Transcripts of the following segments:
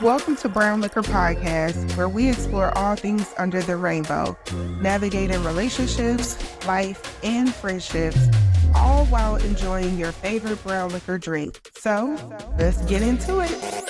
Welcome to Brown Liquor Podcast, where we explore all things under the rainbow, navigating relationships, life, and friendships, all while enjoying your favorite brown liquor drink. So, let's get into it.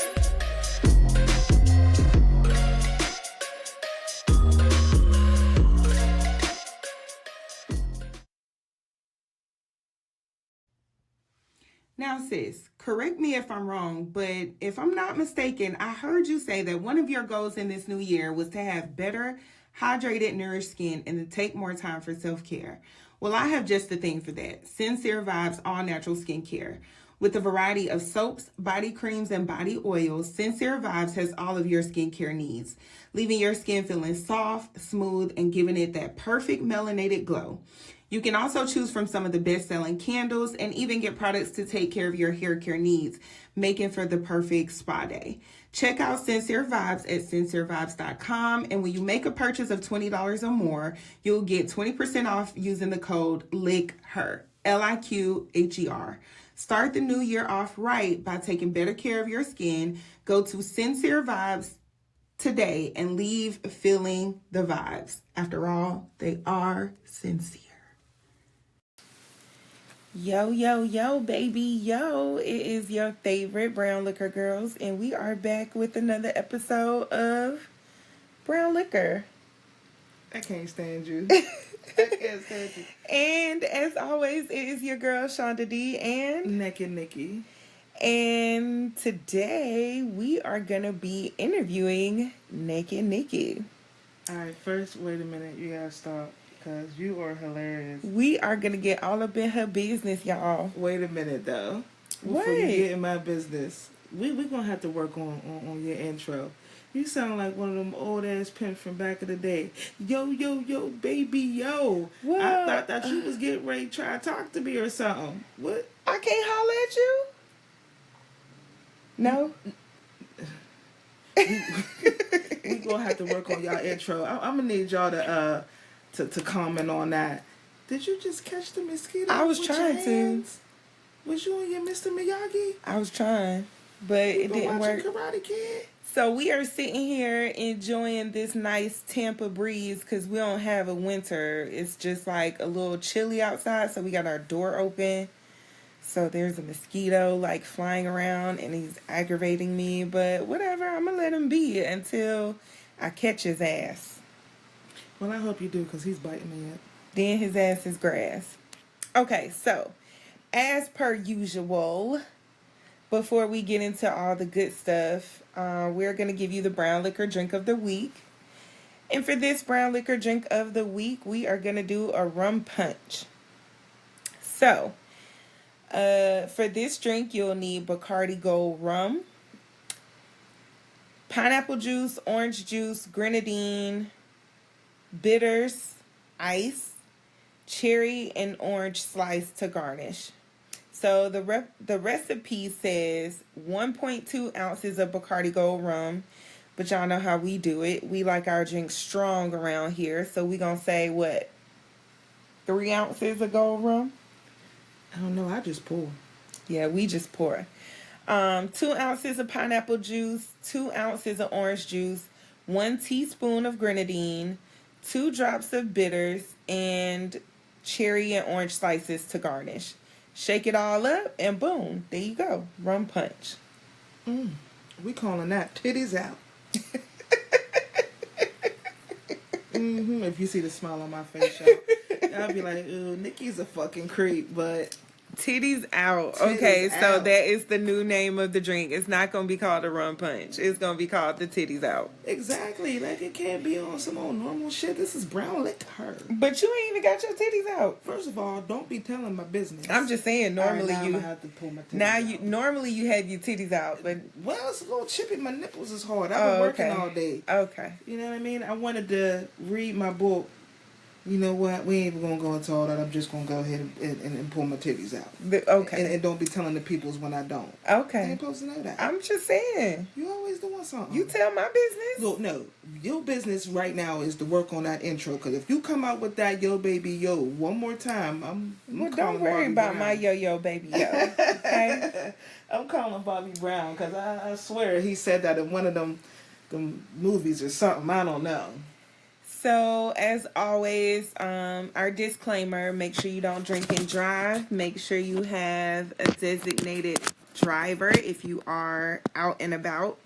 Now, sis, correct me if I'm wrong, but if I'm not mistaken, I heard you say that one of your goals in this new year was to have better, hydrated, nourished skin and to take more time for self-care. Well, I have just the thing for that. Sincere Vibes All Natural Skincare. With a variety of soaps, body creams, and body oils, Sincere Vibes has all of your skincare needs, leaving your skin feeling soft, smooth, and giving it that perfect melanated glow. You can also choose from some of the best-selling candles and even get products to take care of your hair care needs, making for the perfect spa day. Check out Sincere Vibes at sincerevibes.com, and when you make a purchase of $20 or more, you'll get 20% off using the code LIQHER, LIQHER. Start the new year off right by taking better care of your skin. Go to Sincere Vibes today and leave feeling the vibes. After all, they are sincere. Yo, yo, yo, baby, yo. It is your favorite Brown Liquor girls, and we are back with another episode of Brown Liquor. I can't stand you. I can't stand you. And as always, it is your girl, Shunda D, and Nikki. And today, we are going to be interviewing Nikki. All right, first, wait a minute. You gotta stop. Because you are hilarious. We are going to get all up in her business, y'all. Wait a minute, though. What? Before you get in my business, we're going to have to work on your intro. You sound like one of them old-ass pimps from back in the day. Yo, yo, yo, baby, yo. What? I thought you was getting ready to try to talk to me or something. What? I can't holler at you? No? We're going to have to work on y'all intro. I'm going to need y'all to comment on that. Did you just catch the mosquito? I was trying to. Was you and your Mr. Miyagi? I was trying, but it didn't work. Karate Kid? So we are sitting here enjoying this nice Tampa breeze because we don't have a winter. It's just like a little chilly outside, so we got our door open. So there's a mosquito like flying around and he's aggravating me, but whatever, I'm gonna let him be until I catch his ass. Well, I hope you do, because he's biting me up. Then his ass is grass. Okay, so, as per usual, before we get into all the good stuff, we're going to give you the Brown Liquor Drink of the Week. And for this Brown Liquor Drink of the Week, we are going to do a rum punch. So, for this drink, you'll need Bacardi Gold rum, pineapple juice, orange juice, grenadine, bitters, ice, cherry, and orange slice to garnish. So the recipe says 1.2 ounces of Bacardi Gold rum, but y'all know how we do it. We like our drinks strong around here, so we gonna say what? 3 ounces of gold rum? I don't know. I just pour. Yeah, we just pour. 2 ounces of pineapple juice, 2 ounces of orange juice, 1 teaspoon of grenadine, 2 drops of bitters, and cherry and orange slices to garnish. Shake it all up, and boom, there you go. Rum punch. We calling that titties out. If you see the smile on my face, y'all, I'll be like, ooh, Nikki's a fucking creep, but... Titties out. Titties okay, so out. that is the new name of the drink. It's not going to be called a rum punch. It's going to be called the titties out. Exactly. Like, it can't be on some old normal shit. This is brown liquor. But you ain't even got your titties out. First of all, don't be telling my business. I'm just saying, normally All right, now you... I'm gonna have to pull my titties out. Normally you have your titties out, but... Well, it's a little chippy. My nipples is hard. I've been working all day. Okay. You know what I mean? I wanted to read my book, You know what? We ain't even gonna go into all that. I'm just gonna go ahead and pull my titties out. Okay. And don't be telling the peoples when I don't. Okay. They ain't supposed to know that. I'm just saying. You always doing something. You tell my business. No. Your business right now is to work on that intro. Because if you come out with that yo baby yo one more time, I'm don't worry about my yo baby yo. Okay. I'm calling Bobby Brown because I swear he said that in one of them movies or something. I don't know. So, as always, our disclaimer, make sure you don't drink and drive. Make sure you have a designated driver if you are out and about.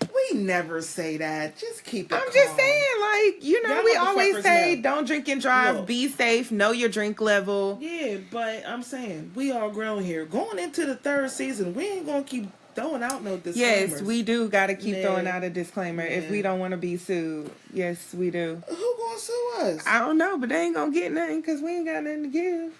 We never say that. Just keep it I'm calm. just saying, like, Y'all we always say, know. don't drink and drive, Look. be safe, know your drink level. Yeah, but I'm saying, we all grown here. Going into the third season, we ain't going to keep throwing out no disclaimers. Yes, we do got to keep Nah. throwing out a disclaimer if we don't want to be sued. Yes, we do. Who going to sue us? I don't know, but they ain't going to get nothing because we ain't got nothing to give.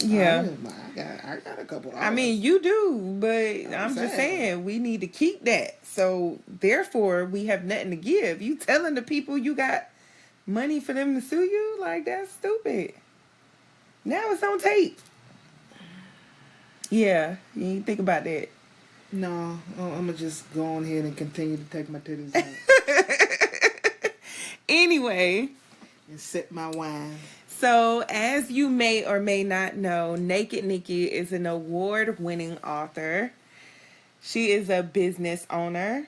Yeah. I got a couple dollars. I mean, you do, but I'm just saying we need to keep that. So, therefore, we have nothing to give. You telling the people you got money for them to sue you? Like, that's stupid. Now it's on tape. Yeah, you ain't think about that. No, I'm going to just go on here and continue to take my titties out. Anyway. And sip my wine. So, as you may or may not know, Naked Nikki is an award-winning author. She is a business owner,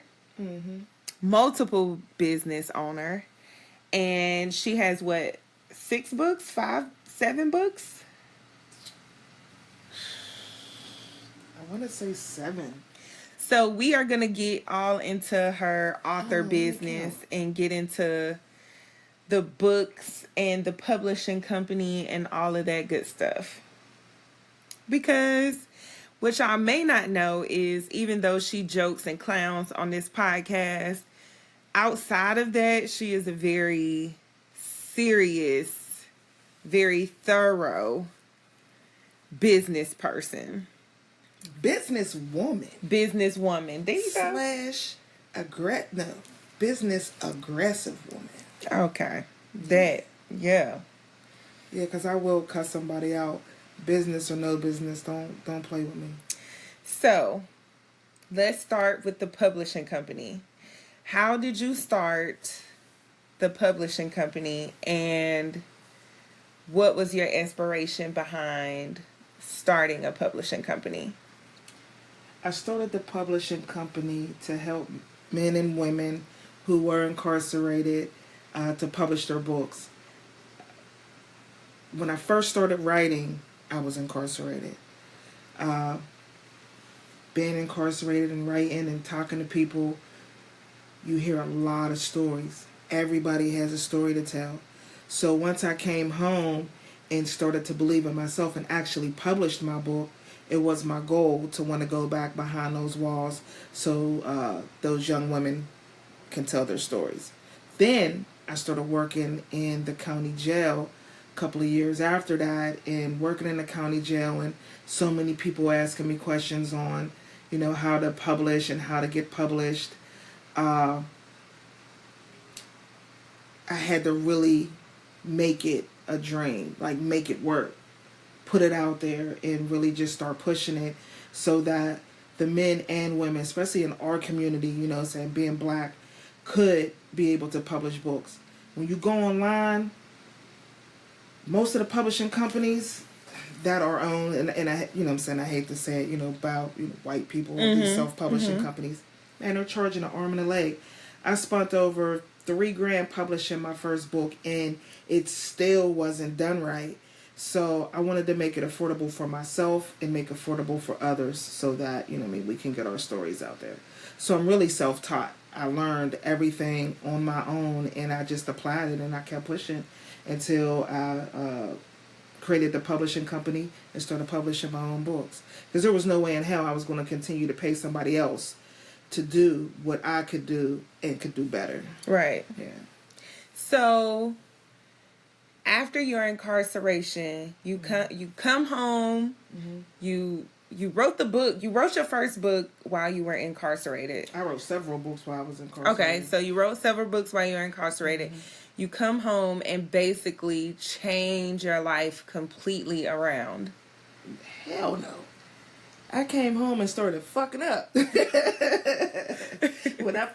multiple business owner, and she has, 6 books? 5, 7 books? I want to say 7. So, we are going to get all into her author business and get into the books and the publishing company and all of that good stuff. Because what y'all may not know is even though she jokes and clowns on this podcast, outside of that, she is a very serious, very thorough business person. Businesswoman. There you go. Business aggressive woman. Okay. That, yeah. Yeah, because I will cut somebody out. Business or no business, don't play with me. So, let's start with the publishing company. How did you start the publishing company, and what was your inspiration behind starting a publishing company? I started the publishing company to help men and women who were incarcerated to publish their books. When I first started writing, I was incarcerated. Being incarcerated and writing and talking to people, you hear a lot of stories. Everybody has a story to tell. So once I came home and started to believe in myself and actually published my book, it was my goal to want to go back behind those walls so those young women can tell their stories. Then I started working in the county jail a couple of years after that, and working in the county jail, and so many people asking me questions on, how to publish and how to get published. I had to really make it a dream, like make it work, put it out there, and really just start pushing it so that the men and women, especially in our community, being black, could be able to publish books. When you go online, most of the publishing companies that are owned, and I, I hate to say it, about white people, these self-publishing companies, and they're charging an arm and a leg. I spent over $3,000 publishing my first book, and it still wasn't done right. So I wanted to make it affordable for myself and make it affordable for others so that, we can get our stories out there. So I'm really self-taught. I learned everything on my own, and I just applied it, and I kept pushing until I created the publishing company and started publishing my own books. Because there was no way in hell I was going to continue to pay somebody else to do what I could do and could do better. Right. Yeah. So, after your incarceration, you come home, you wrote the book. You wrote your first book while you were incarcerated. I wrote several books while I was incarcerated. Okay, so you wrote several books while you were incarcerated. you come home and basically change your life completely around? Hell no. I came home and started fucking up. when I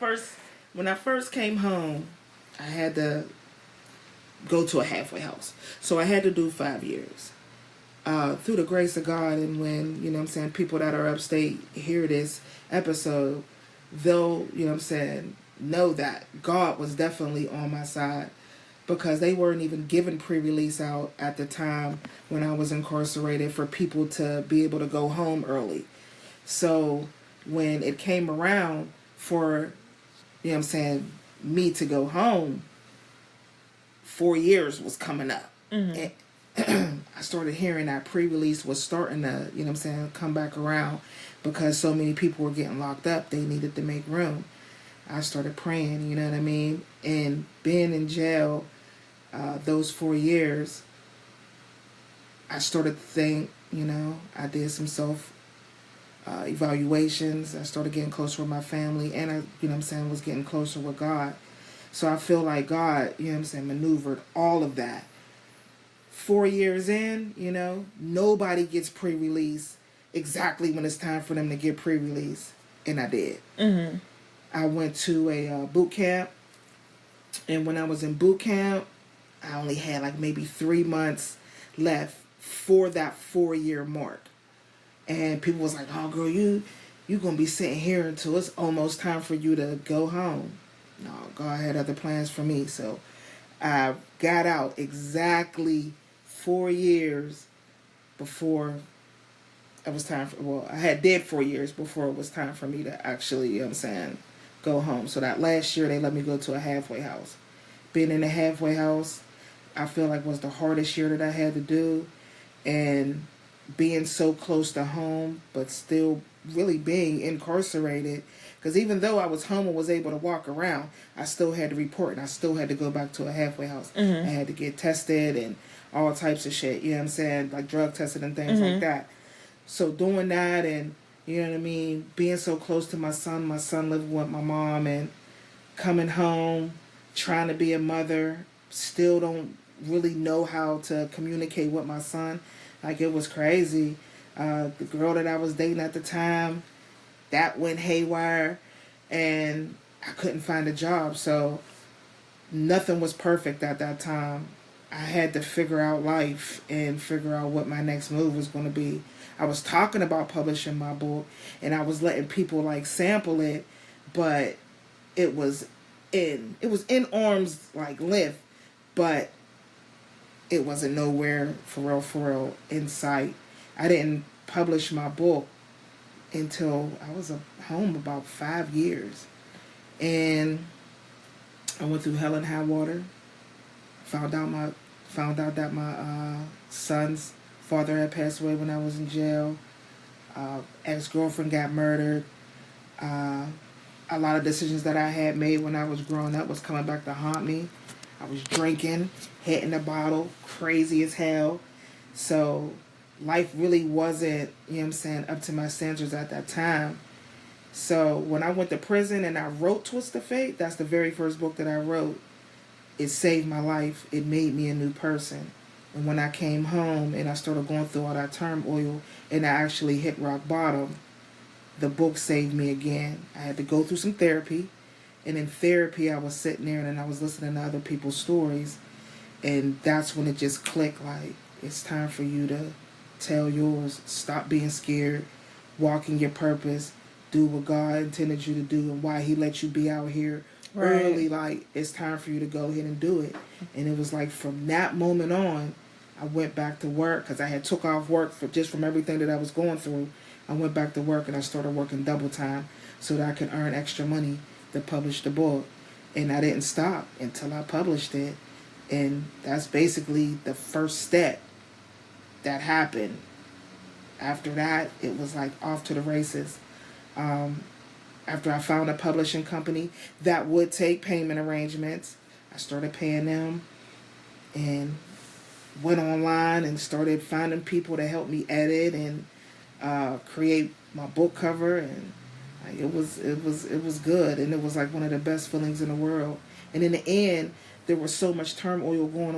first came home, I had to go to a halfway house. So I had to do 5 years. Through the grace of God, and when, you know what I'm saying, people that are upstate hear this episode, they'll, you know what I'm saying, know that God was definitely on my side, because they weren't even given pre-release out at the time when I was incarcerated for people to be able to go home early. So when it came around for, you know what I'm saying, me to go home, 4 years was coming up. And I started hearing that pre-release was starting to, you know what I'm saying, come back around, because so many people were getting locked up. They needed to make room. I started praying, you know what I mean? And being in jail those 4 years, I started to think, you know, I did some self evaluations. I started getting closer with my family, and I, you know what I'm saying, was getting closer with God. So I feel like God, you know what I'm saying, maneuvered all of that. 4 years in, you know, nobody gets pre-release exactly when it's time for them to get pre-release. And I did. I went to a boot camp. And when I was in boot camp, I only had like maybe 3 months left for that 4-year mark. And people was like, oh, girl, you going to be sitting here until it's almost time for you to go home. No, God had other plans for me. So I got out exactly 4 years before it was time for, well, I did 4 years before it was time for me to actually, you know what I'm saying, go home. So that last year they let me go to a halfway house. Being in a halfway house, I feel like was the hardest year that I had to do. And being so close to home, but still really being incarcerated. Because even though I was home and was able to walk around, I still had to report, and I still had to go back to a halfway house. I had to get tested and all types of shit, you know what I'm saying, like drug tested and things like that. So doing that, and, you know what I mean, being so close to my son living with my mom, and coming home, trying to be a mother, still don't really know how to communicate with my son. Like, it was crazy. The girl that I was dating at the time, that went haywire, and I couldn't find a job. So nothing was perfect at that time. I had to figure out life and figure out what my next move was going to be. I was talking about publishing my book, and I was letting people like sample it, but it was in arm's like length, but it wasn't nowhere for real in sight. I didn't publish my book until I was home about 5 years. And I went through hell and high water. Found out that my son's father had passed away when I was in jail. Ex-girlfriend got murdered. A lot of decisions that I had made when I was growing up was coming back to haunt me. I was drinking, hitting the bottle, crazy as hell. So life really wasn't, you know what I'm saying, up to my standards at that time. So when I went to prison and I wrote Twist of Fate, that's the very first book that I wrote. It saved my life. It made me a new person. And when I came home and I started going through all that turmoil and I actually hit rock bottom, the book saved me again. I had to go through some therapy. And in therapy, I was sitting there and I was listening to other people's stories. And that's when it just clicked, like, it's time for you to tell yours. Stop being scared. Walk in your purpose. Do what God intended you to do and why he let you be out here early. Like, it's time for you to go ahead and do it. And it was like from that moment on, I went back to work because I had took off work from everything that I was going through. I went back to work and I started working double time so that I could earn extra money to publish the book. And I didn't stop until I published it. And that's basically the first step that happened. After that, it was like off to the races. After I found a publishing company that would take payment arrangements, I started paying them and went online and started finding people to help me edit and create my book cover, and it was good, and it was like one of the best feelings in the world. And in the end, there was so much turmoil going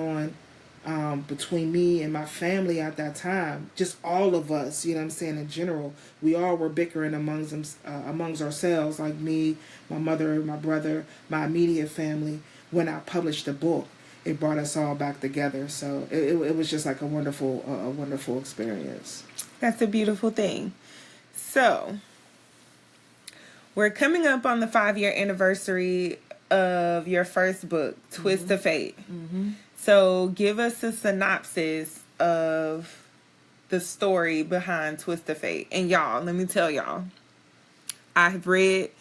on between me and my family at that time. Just all of us, you know what I'm saying, in general. We all were bickering amongst ourselves, like me, my mother, my brother, my immediate family. When I published the book, it brought us all back together. So it was just like a wonderful experience. That's a beautiful thing. So, we're coming up on the 5-year anniversary of your first book, Twist of Fate. Mm-hmm. So, give us a synopsis of the story behind Twist of Fate. And y'all, let me tell y'all, I've read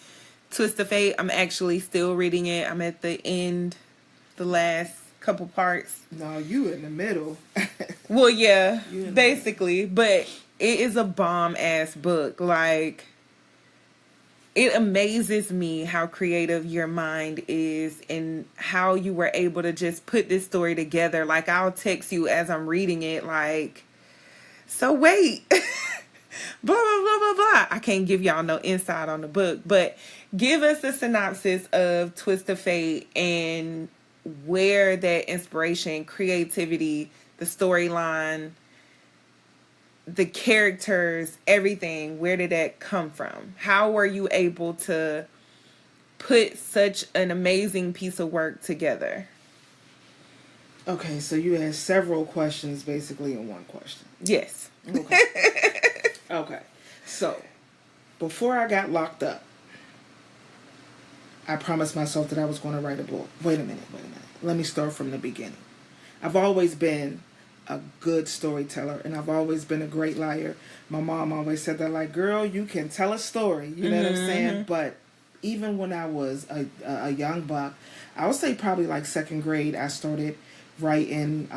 Twist of Fate. I'm actually still reading it. I'm at the end, the last couple parts. No, you in the middle. Well, yeah, basically. But it is a bomb-ass book. Like, it amazes me how creative your mind is and how you were able to just put this story together. Like, I'll text you as I'm reading it, like, so wait, blah, blah, blah, blah, blah. I can't give y'all no insight on the book, but give us a synopsis of Twist of Fate and where that inspiration, creativity, the storyline, the characters, everything, where did that come from? How were you able to put such an amazing piece of work together? Okay, so you had several questions basically in one question. Yes. Okay. Okay. So, before I got locked up, I promised myself that I was going to write a book. Wait a minute. Let me start from the beginning. I've always been a good storyteller, and I've always been a great liar. My mom always said that, like, girl, you can tell a story. You know what I'm saying? But even when I was a young buck, I would say probably like second grade, I started writing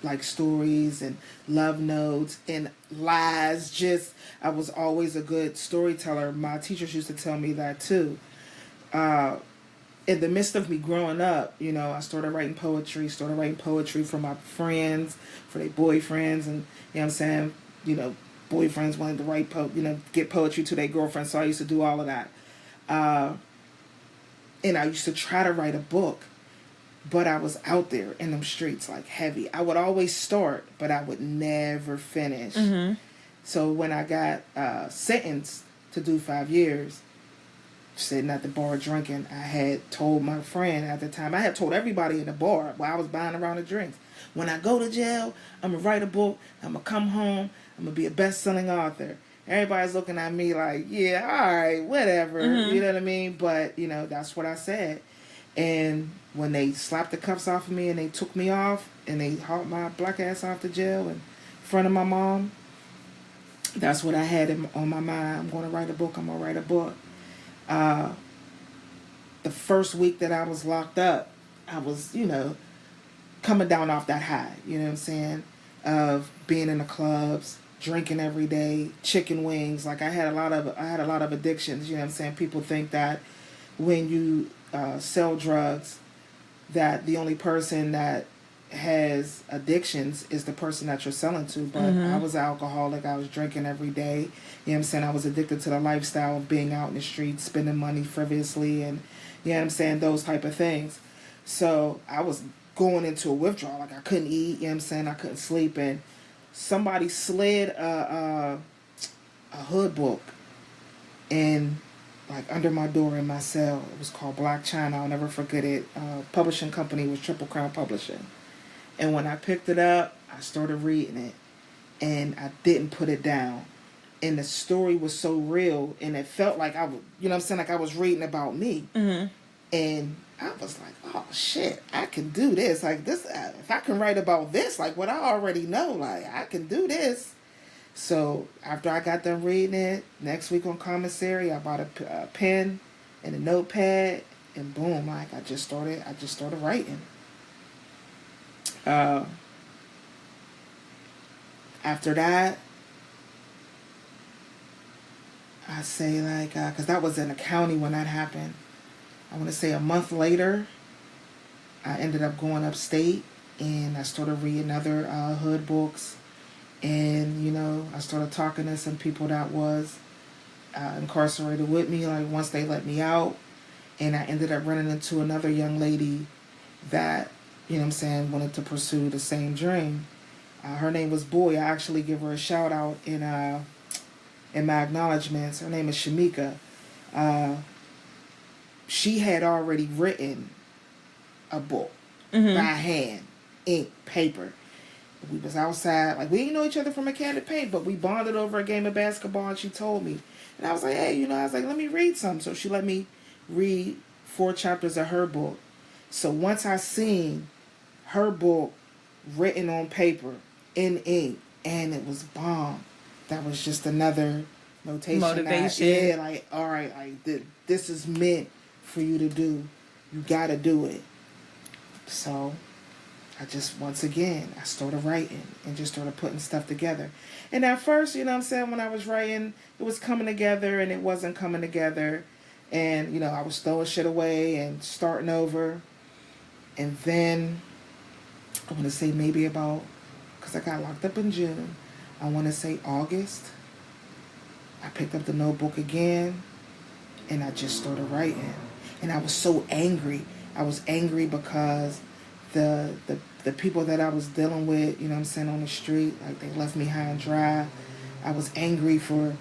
like stories and love notes and lies. Just, I was always a good storyteller. My teachers used to tell me that too. In the midst of me growing up, you know, I started writing poetry for my friends, for their boyfriends, and, you know what I'm saying, you know, boyfriends wanted to write, get poetry to their girlfriends, so I used to do all of that. And I used to try to write a book, but I was out there in them streets, like, heavy. I would always start, but I would never finish. Mm-hmm. So when I got sentenced to do 5 years, sitting at the bar drinking, I had told my friend at the time, I had told everybody in the bar while I was buying around the drinks, when I go to jail, I'm going to write a book, I'm going to come home, I'm going to be a best-selling author. Everybody's looking at me like, yeah, all right, whatever, you know what I mean? But, you know, that's what I said. And when they slapped the cuffs off of me and they took me off and they hauled my black ass off to jail in front of my mom, that's what I had on my mind. I'm going to write a book, The first week that I was locked up, I was, you know, coming down off that high, you know what I'm saying, of being in the clubs, drinking every day, chicken wings. Like, I had a lot of addictions, you know what I'm saying. People think that when you sell drugs, that the only person that has addictions is the person that you're selling to. But I was an alcoholic. I was drinking every day. You know what I'm saying? I was addicted to the lifestyle of being out in the streets, spending money frivolously, and, you know what I'm saying, those type of things. So I was going into a withdrawal. Like, I couldn't eat, you know what I'm saying? I couldn't sleep. And somebody slid a hood book in, like, under my door in my cell. It was called Black China. I'll never forget it. Publishing company was Triple Crown Publishing. And when I picked it up, I started reading it. And I didn't put it down. And the story was so real. And it felt like I was, you know what I'm saying, like I was reading about me. Mm-hmm. And I was like, oh, shit, I can do this. Like, this, if I can write about this, like what I already know, like, I can do this. So after I got done reading it, next week on commissary, I bought a pen and a notepad, and boom, like I just started writing. After that, I say, like, because that was in the county when that happened. I want to say a month later, I ended up going upstate, and I started reading other hood books. And, you know, I started talking to some people that was incarcerated with me, like, once they let me out. And I ended up running into another young lady that, you know what I'm saying, wanted to pursue the same dream. Her name was Boy. I actually give her a shout out in my acknowledgments. Her name is Shamika. Uh, she had already written a book by hand, ink, paper. We was outside, like we didn't know each other from a can of paint, but we bonded over a game of basketball, and she told me. And I was like, hey, I was like, let me read some. So she let me read 4 chapters of her book. So once I seen her book written on paper, in ink, and it was bomb, that was just another motivation. Like, all right, like this is meant for you to do. You got to do it. So I just, once again, I started writing and just started putting stuff together. And at first, when I was writing, it was coming together and it wasn't coming together. And, I was throwing shit away and starting over. And then, I want to say maybe about, because I got locked up in June, I want to say August, I picked up the notebook again and I just started writing. And I was so angry. I was angry because the people that I was dealing with, on the street, like they left me high and dry. I was angry for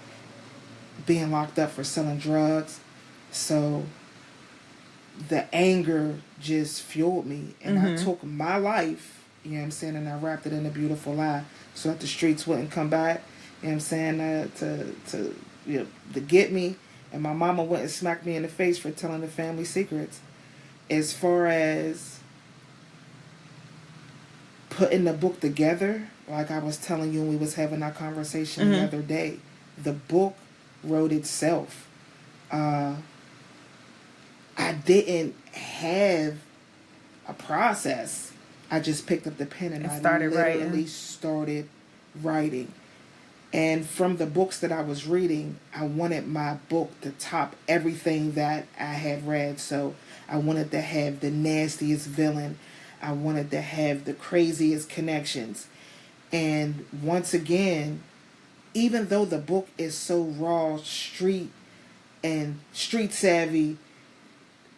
being locked up for selling drugs. So the anger just fueled me. And I took my life, and I wrapped it in a beautiful lie so that the streets wouldn't come back, to get me. And my mama wouldn't smack me in the face for telling the family secrets. As far as putting the book together, like I was telling you when we was having our conversation the other day, the book wrote itself. I didn't have a process. I just picked up the pen and I literally started writing. And from the books that I was reading, I wanted my book to top everything that I had read. So I wanted to have the nastiest villain. I wanted to have the craziest connections. And once again, even though the book is so raw, street savvy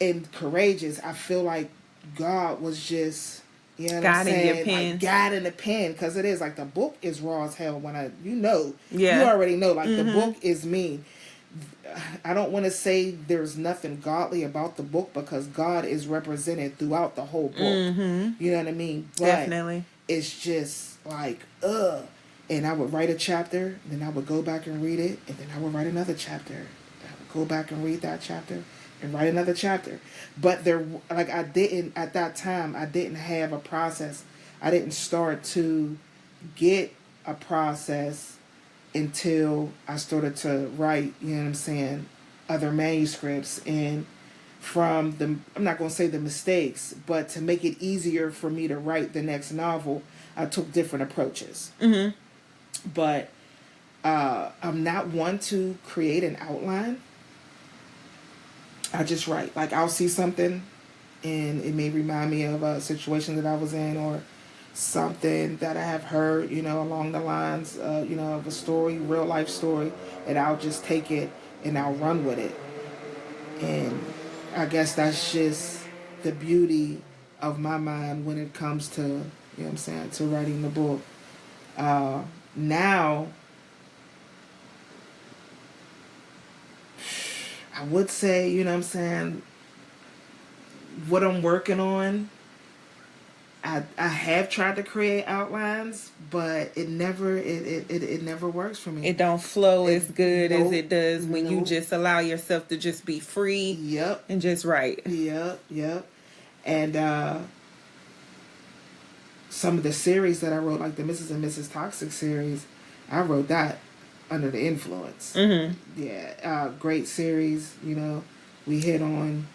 and courageous, I feel like God was just, guiding your pen. Like guiding the pen, because it is like the book is raw as hell. When you already know, like the book is mean. I don't want to say there's nothing godly about the book because God is represented throughout the whole book. You know what I mean? But definitely. It's just like, and I would write a chapter, then I would go back and read it, and then I would write another chapter. I would go back and read that chapter and write another chapter. But at that time, I didn't have a process. I didn't start to get a process until I started to write, other manuscripts. And from I'm not going to say the mistakes, but to make it easier for me to write the next novel, I took different approaches. But I'm not one to create an outline. I just write. Like, I'll see something and it may remind me of a situation that I was in or something that I have heard, along the lines, of a story, real life story, and I'll just take it and I'll run with it. And I guess that's just the beauty of my mind when it comes to, to writing the book. Now, I would say, what I'm working on, I have tried to create outlines, but it never works for me. It don't flow as good as it does when you just allow yourself to just be free. Yep. And just write. Yep. And some of the series that I wrote, like the Mrs. and Mrs. Toxic series, I wrote that under the influence. Yeah, great series. We hit on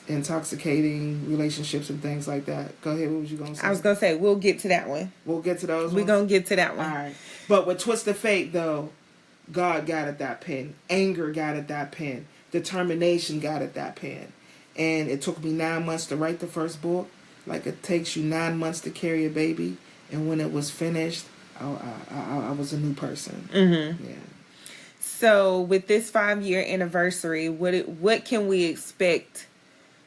intoxicating relationships and things like that. Go ahead, what was you going to say? I was going to say, we'll get to that one. We'll get to those We're going to get to that one. All right. But with Twist of Fate, though, God got at that pen. Anger got at that pen. Determination got at that pen. And it took me 9 months to write the first book. Like it takes you 9 months to carry a baby. And when it was finished, I was a new person. Yeah. So with this 5-year anniversary, what can we expect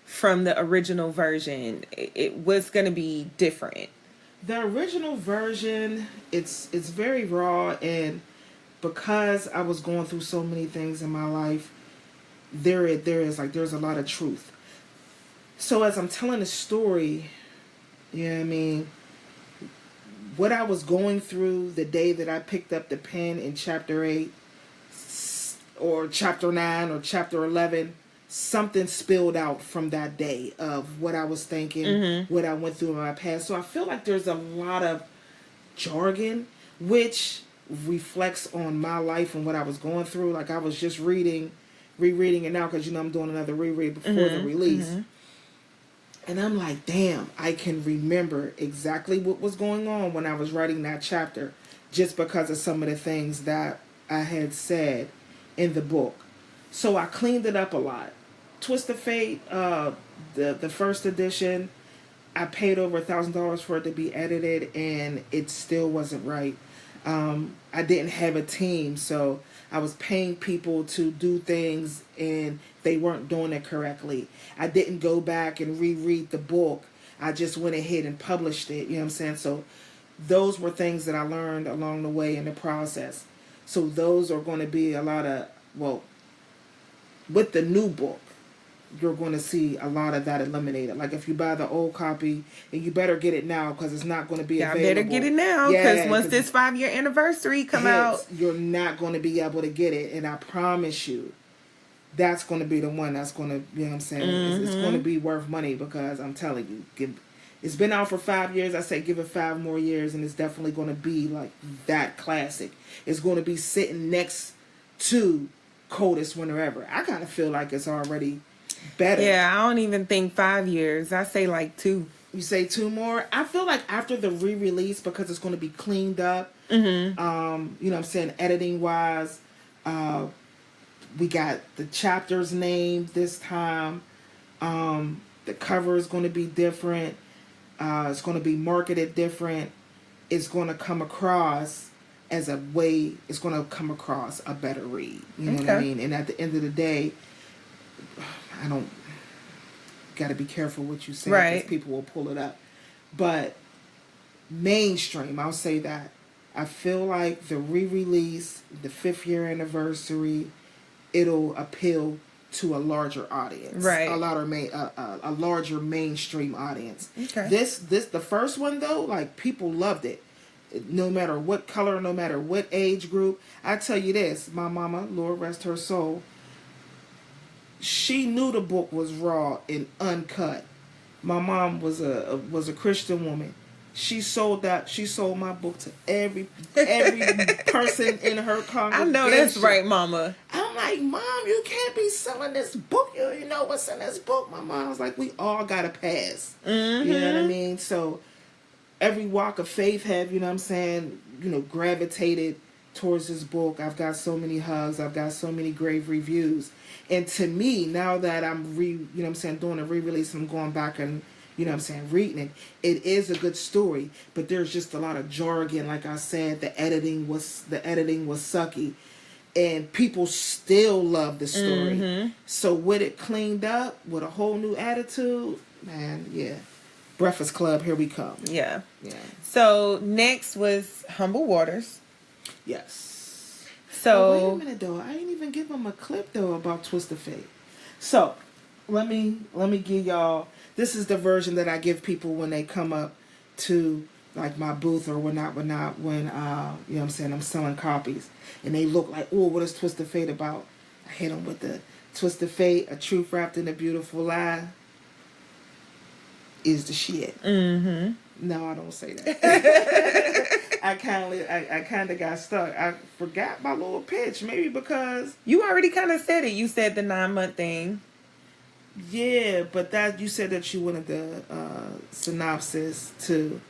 from the original version? What's going to be different? The original version, it's very raw, and because I was going through so many things in my life, there's a lot of truth. So as I'm telling the story, you know what I mean, what I was going through the day that I picked up the pen in chapter 8 or chapter 9 or chapter 11, something spilled out from that day of what I was thinking, what I went through in my past. So I feel like there's a lot of jargon which reflects on my life and what I was going through. Like I was just rereading it now because I'm doing another reread before the release. And I'm like, damn, I can remember exactly what was going on when I was writing that chapter just because of some of the things that I had said in the book. So I cleaned it up a lot. Twist of Fate, the first edition, I paid over $1,000 for it to be edited, and it still wasn't right. I didn't have a team, so I was paying people to do things, and they weren't doing it correctly. I didn't go back and reread the book. I just went ahead and published it, you know what I'm saying? So those were things that I learned along the way in the process. So those are going to be a lot of, well, with the new book, you're going to see a lot of that eliminated. Like if you buy the old copy, and you better get it now because it's not going to be available. Better get it now because once this 5-year anniversary come out, you're not going to be able to get it. And I promise you, that's going to be the one that's going to, you know what I'm saying? It's going to be worth money because I'm telling you, it's been out for 5 years. I say give it 5 more years, and it's definitely going to be like that classic. It's going to be sitting next to Coldest Winter Ever. I kind of feel like it's already better. Yeah, I don't even think 5 years. I say like 2. You say 2 more? I feel like after the re-release, because it's going to be cleaned up, you know what I'm saying, editing wise, we got the chapters named this time. The cover is going to be different. It's going to be marketed different. It's going to come across as a way, it's going to come across a better read. You know what I mean? And at the end of the day, I don't, got to be careful what you say because people will pull it up. But mainstream, I'll say that. I feel like the re-release, the 5th year anniversary, it'll appeal to a larger audience, right? A larger mainstream audience. Okay. This the first one though, like people loved it, no matter what color, no matter what age group. I tell you this, my mama, Lord rest her soul, she knew the book was raw and uncut. My mom was a Christian woman. She sold my book to every person in her congregation. I know that's right, Mama. I'm like, Mom, you can't be selling this book. You know what's in this book. My mom was like, we all got a pass. You know what I mean? So every walk of faith have, you know what I'm saying, gravitated towards this book. I've got so many hugs. I've got so many great reviews. And to me, now that I'm doing a re-release, I'm going back and reading it. It is a good story, but there's just a lot of jargon. Like I said, the editing was sucky, and people still love the story. So with it cleaned up, with a whole new attitude, man, yeah. Breakfast Club, here we come. Yeah. So next was Humble Waters. Yes. So wait a minute though, I didn't even give them a clip though about Twist of Fate. So let me give y'all. This is the version that I give people when they come up to like my booth or when I'm selling copies and they look like, oh, what is Twist of Fate about? I hit them with the Twist of Fate, a truth wrapped in a beautiful lie is the shit. No, I don't say that. I kind of got stuck. I forgot my little pitch, maybe because you already kind of said it. You said the 9-month thing. Yeah, but that you said that you wanted the synopsis too.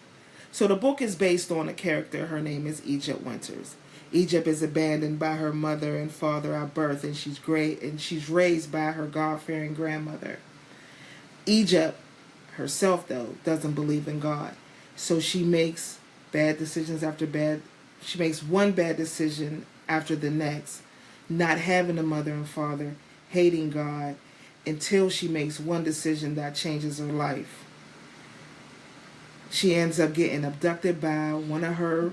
So the book is based on a character. Her name is Egypt Winters. Egypt is abandoned by her mother and father at birth, and she's raised by her God-fearing grandmother. Egypt herself, though, doesn't believe in God, so she makes bad decisions after bad. She makes one bad decision after the next, not having a mother and father, hating God. until she makes one decision that changes her life. She ends up getting abducted by one of her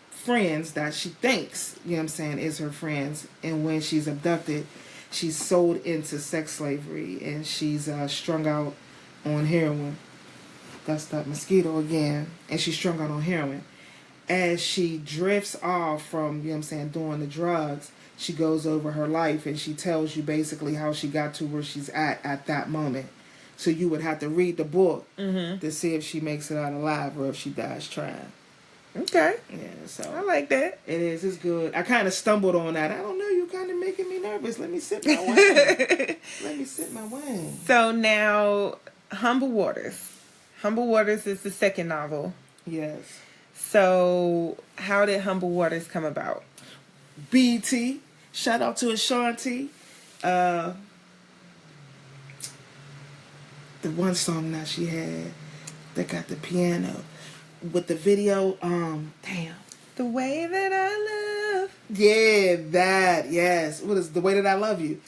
friends that she thinks, you know what I'm saying, is her friends. And when she's abducted, she's sold into sex slavery, and she's strung out on heroin. That's that mosquito again. And she's strung out on heroin. As she drifts off from, you know what I'm saying, doing the drugs, she goes over her life, and she tells you basically how she got to where she's at that moment. So you would have to read the book to see if she makes it out alive or if she dies trying. Okay. Yeah, so I like that. it is. It's good. I kind of stumbled on that. I don't know. You're kind of making me nervous. Let me sip my wine. Let me sip my wine. So now, Humble Waters. Humble Waters is the second novel. Yes. So how did Humble Waters come about? BT. Shout out to Ashanti. The one song that she had that got the piano with the video. Damn. The Way That I Love. Yeah, that. Yes. What is The Way That I Love You?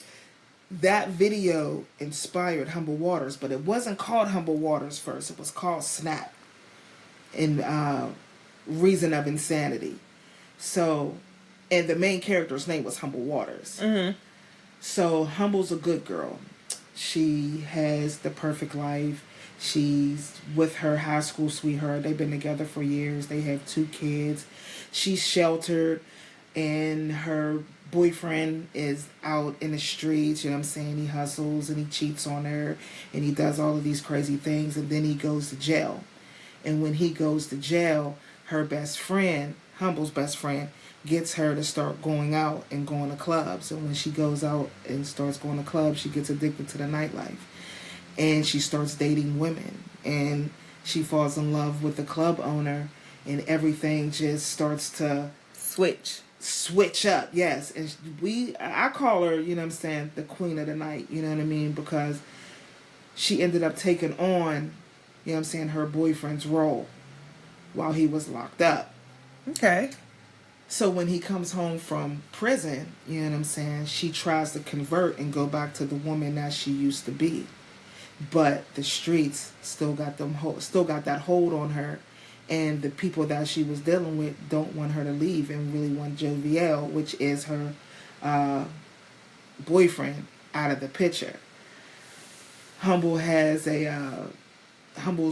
That video inspired Humble Waters, but it wasn't called Humble Waters first. It was called Snap, in Reason of Insanity. So, and the main character's name was Humble Waters. Mm-hmm. So Humble's a good girl. She has the perfect life. She's with her high school sweetheart. They've been together for years. They have 2 kids. She's sheltered, and her boyfriend is out in the streets. You know what I'm saying? He hustles and he cheats on her, and he does all of these crazy things, and then he goes to jail. And when he goes to jail, her best friend, Humble's best friend, gets her to start going out and going to clubs. And when she goes out and starts going to clubs, she gets addicted to the nightlife. And she starts dating women. And she falls in love with the club owner. And everything just starts to switch up. Yes. And I call her, you know what I'm saying, the queen of the night. You know what I mean? Because she ended up taking on, you know what I'm saying, her boyfriend's role while he was locked up. Okay. So when he comes home from prison, you know what I'm saying, she tries to convert and go back to the woman that she used to be. But the streets still got that hold on her, and the people that she was dealing with don't want her to leave and really want Joviel, which is her boyfriend, out of the picture. Humble's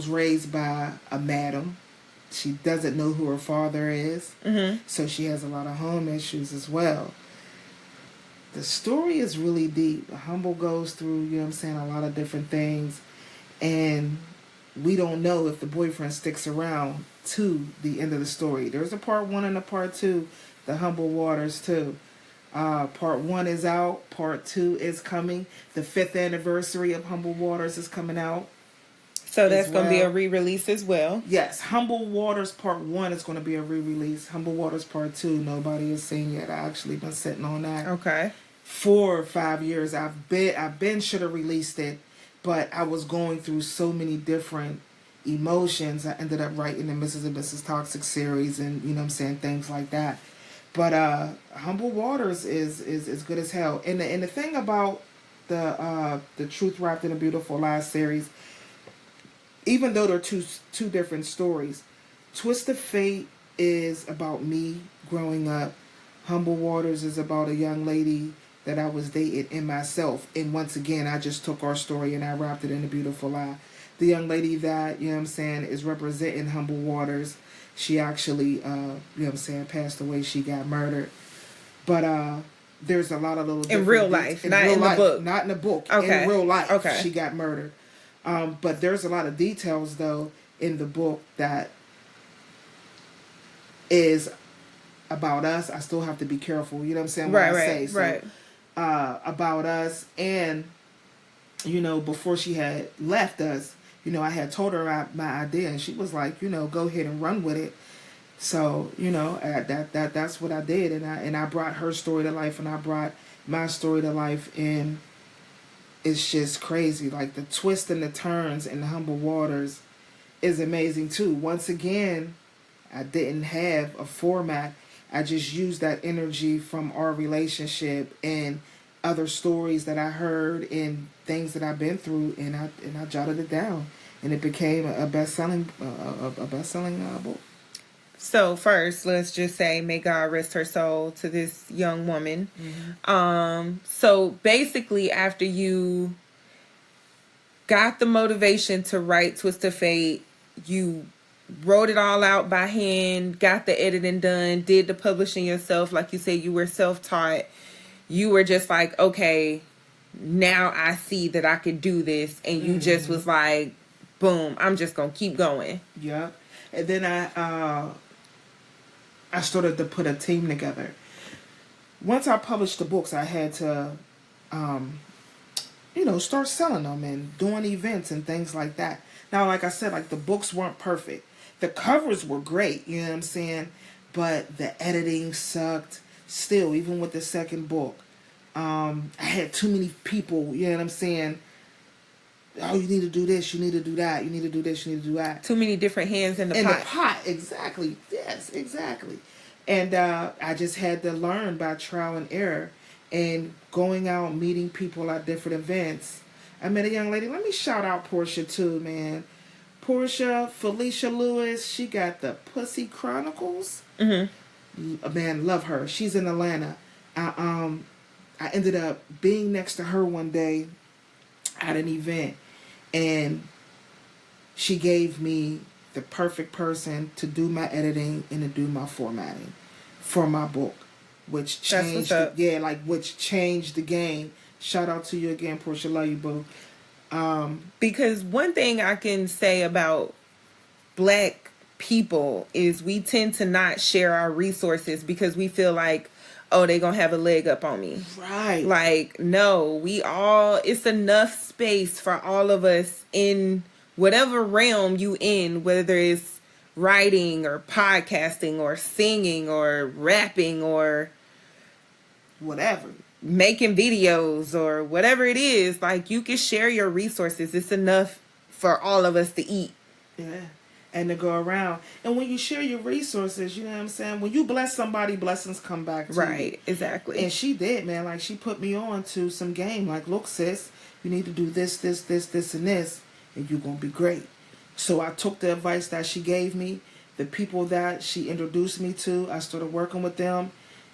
raised by a madam. She doesn't know who her father is. Mm-hmm. So she has a lot of home issues as well. The story is really deep. Humble goes through, you know what I'm saying, a lot of different things. And we don't know if the boyfriend sticks around to the end of the story. There's a part 1 and a part 2, the Humble Waters too. Part 1 is out. Part 2 is coming. The 5th anniversary of Humble Waters is coming out. So that's going to be a re-release as well. Yes, Humble Waters Part 1 is going to be a re-release. Humble Waters Part 2, nobody has seen yet. I actually been sitting on that. Okay. 4 or 5 years. I've been should have released it, but I was going through so many different emotions. I ended up writing the Mrs. and Mrs. Toxic series, and you know what I'm saying, things like that. But Humble Waters is good as hell. And the thing about the Truth Wrapped in a Beautiful Lies series, even though they're two different stories, Twist of Fate is about me growing up. Humble Waters is about a young lady that I was dating in myself. And once again, I just took our story and I wrapped it in a beautiful lie. The young lady that, you know what I'm saying, is representing Humble Waters, she actually, you know what I'm saying, passed away. She got murdered. But there's a lot of little in real life, not in the book. Not in the book. Okay. In real life, okay, she got murdered. But there's a lot of details, though, in the book that is about us. I still have to be careful, you know what I'm saying, when I say. So, right. About us, and, you know, before she had left us, you know, I had told her my idea, and she was like, you know, go ahead and run with it. So, you know, that's what I did, and I brought her story to life, and I brought my story to life, and it's just crazy. Like, the twists and the turns in the Humble Waters is amazing too. Once again, I didn't have a format. I just used that energy from our relationship and other stories that I heard and things that I've been through, and I jotted it down, and it became a best-selling book. So first, let's just say, may God rest her soul to this young woman. So basically, after you got the motivation to write Twist of Fate, you wrote it all out by hand, got the editing done, did the publishing yourself. Like you said, you were self-taught. You were just like, okay, now I see that I could do this. And you just was like, boom, I'm just going to keep going. Yeah. And then I started to put a team together. Once I published the books, I had to, start selling them and doing events and things like that. Now, like I said, like the books weren't perfect. The covers were great, you know what I'm saying? But the editing sucked. Still, even with the second book, I had too many people, you know what I'm saying? Oh, you need to do this, you need to do that, you need to do this, you need to do that. Too many different hands in the pot. In the pot, exactly. Yes, exactly. And I just had to learn by trial and error and going out, meeting people at different events. I met a young lady. Let me shout out Portia too, man. Portia, Felicia Lewis, she got the Pussy Chronicles. Man, love her. She's in Atlanta. I ended up being next to her one day at an event, and she gave me the perfect person to do my editing and to do my formatting for my book, which changed which changed the game. Shout out to you again, Portia. Love you, boo. Because one thing I can say about Black people is we tend to not share our resources because we feel like, oh, they gonna have a leg up on me. Right. Like, no, it's enough space for all of us in whatever realm you in, whether it's writing or podcasting or singing or rapping or whatever, making videos or whatever it is. Like, you can share your resources. It's enough for all of us to eat. Yeah. And to go around. And when you share your resources, you know what I'm saying? When you bless somebody, blessings come back to you. Right, exactly. And she did, man. Like, she put me on to some game. Like, look, sis, you need to do this, and this, and you're going to be great. So I took the advice that she gave me. The people that she introduced me to, I started working with them,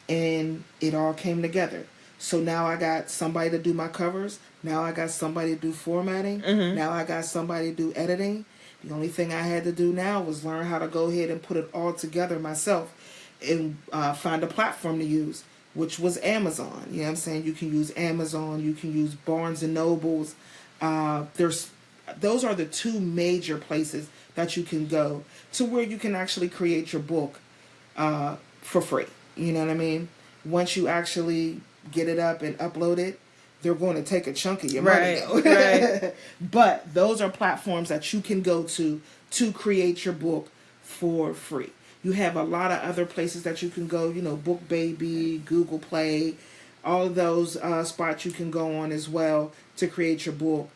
and it all came together. So now I got somebody to do my covers. Now I got somebody to do formatting. Now I got somebody to do editing. The only thing I had to do now was learn how to go ahead and put it all together myself and find a platform to use, which was Amazon. You know what I'm saying? You can use Amazon. You can use Barnes and Nobles. Those are the two major places that you can go to where you can actually create your book for free. You know what I mean? Once you actually get it up and upload it, they're going to take a chunk of your money, though. Right. But those are platforms that you can go to create your book for free. You have a lot of other places that you can go, you know, Book Baby, Google Play, all of those spots you can go on as well to create your book.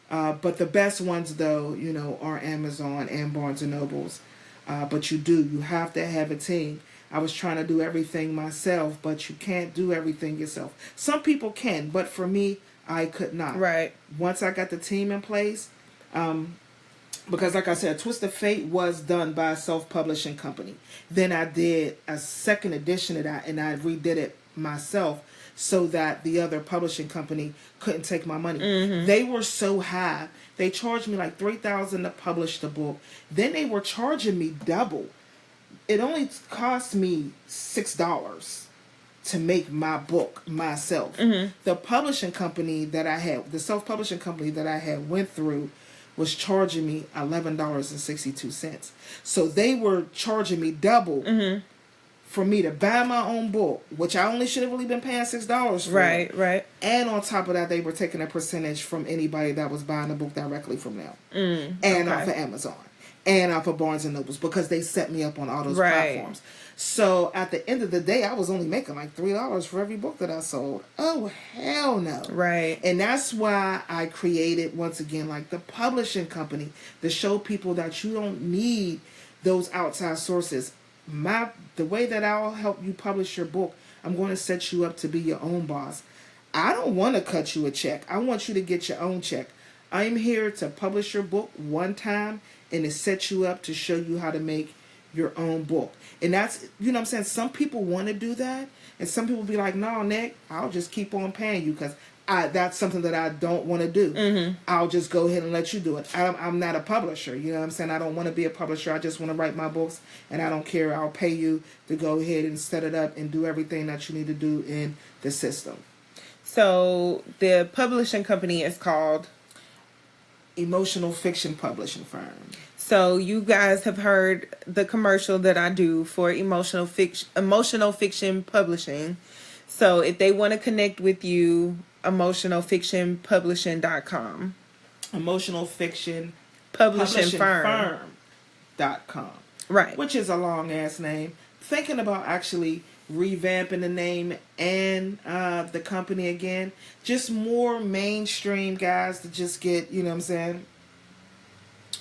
But the best ones, though, you know, are Amazon and Barnes and Nobles. But you have to have a team. I was trying to do everything myself, but you can't do everything yourself. Some people can, but for me, I could not. Right. Once I got the team in place, because like I said, Twist of Fate was done by a self-publishing company. Then I did a second edition of that, and I redid it myself so that the other publishing company couldn't take my money. They were so high. They charged me like $3,000 to publish the book. Then they were charging me double. It only cost me $6 to make my book myself. The publishing company that I had, the self-publishing company that I had went through, was charging me $11.62. So they were charging me double for me to buy my own book, which I only should have really been paying $6 for. Right. And on top of that, they were taking a percentage from anybody that was buying the book directly from them. And off of Amazon. And off of Barnes and Nobles, because they set me up on all those platforms. So at the end of the day, I was only making like $3 for every book that I sold. Oh, hell no. Right. And that's why I created, once again, like the publishing company to show people that you don't need those outside sources. The way that I'll help you publish your book, I'm going to set you up to be your own boss. I don't want to cut you a check. I want you to get your own check. I'm here to publish your book one time and to set you up to show you how to make your own book. And that's, you know what I'm saying? Some people want to do that. And some people be like, no, Nick, I'll just keep on paying you because that's something that I don't want to do. I'll just go ahead and let you do it. I'm not a publisher. You know what I'm saying? I don't want to be a publisher. I just want to write my books, and I don't care. I'll pay you to go ahead and set it up and do everything that you need to do in the system. So the publishing company is called Emotional Fiction Publishing Firm. So you guys have heard the commercial that I do for emotional fiction publishing. So if they want to connect with you, emotionalfictionpublishing.com. Emotional Fiction Publishing Firm.com. Right. Which is a long ass name. Thinking about actually revamping the name and the company again. Just more mainstream guys to just get, you know what I'm saying,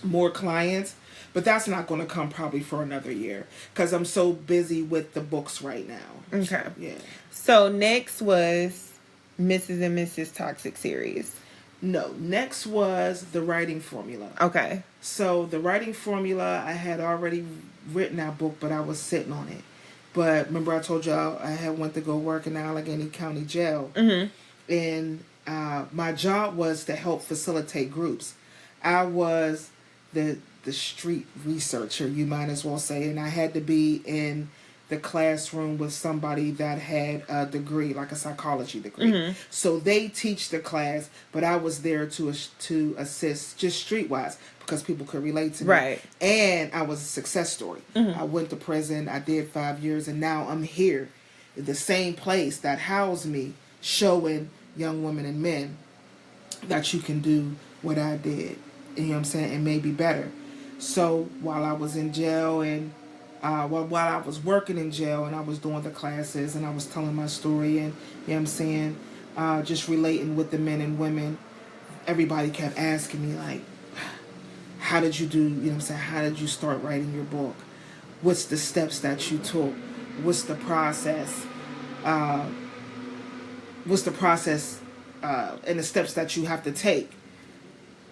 more clients. But that's not going to come probably for another year because I'm so busy with the books right now. Okay. So, yeah. So next was Mrs. and Mrs. Toxic series. No, next was the writing formula. Okay. So the writing formula, I had already written that book, but I was sitting on it. But remember I told y'all I had went to go work in the Allegheny County Jail. And my job was to help facilitate groups. I was the street researcher, you might as well say, and I had to be in the classroom with somebody that had a degree, like a psychology degree. So they teach the class, but I was there to assist just streetwise because people could relate to me. Right. And I was a success story. I went to prison. I did 5 years, and now I'm here, in the same place that housed me, showing young women and men that you can do what I did. You know what I'm saying? And maybe better. So while I was in jail and while I was working in jail and I was doing the classes and I was telling my story and, you know what I'm saying, just relating with the men and women, everybody kept asking me, like, how did you do, you know what I'm saying, how did you start writing your book? What's the steps that you took? What's the process? And the steps that you have to take?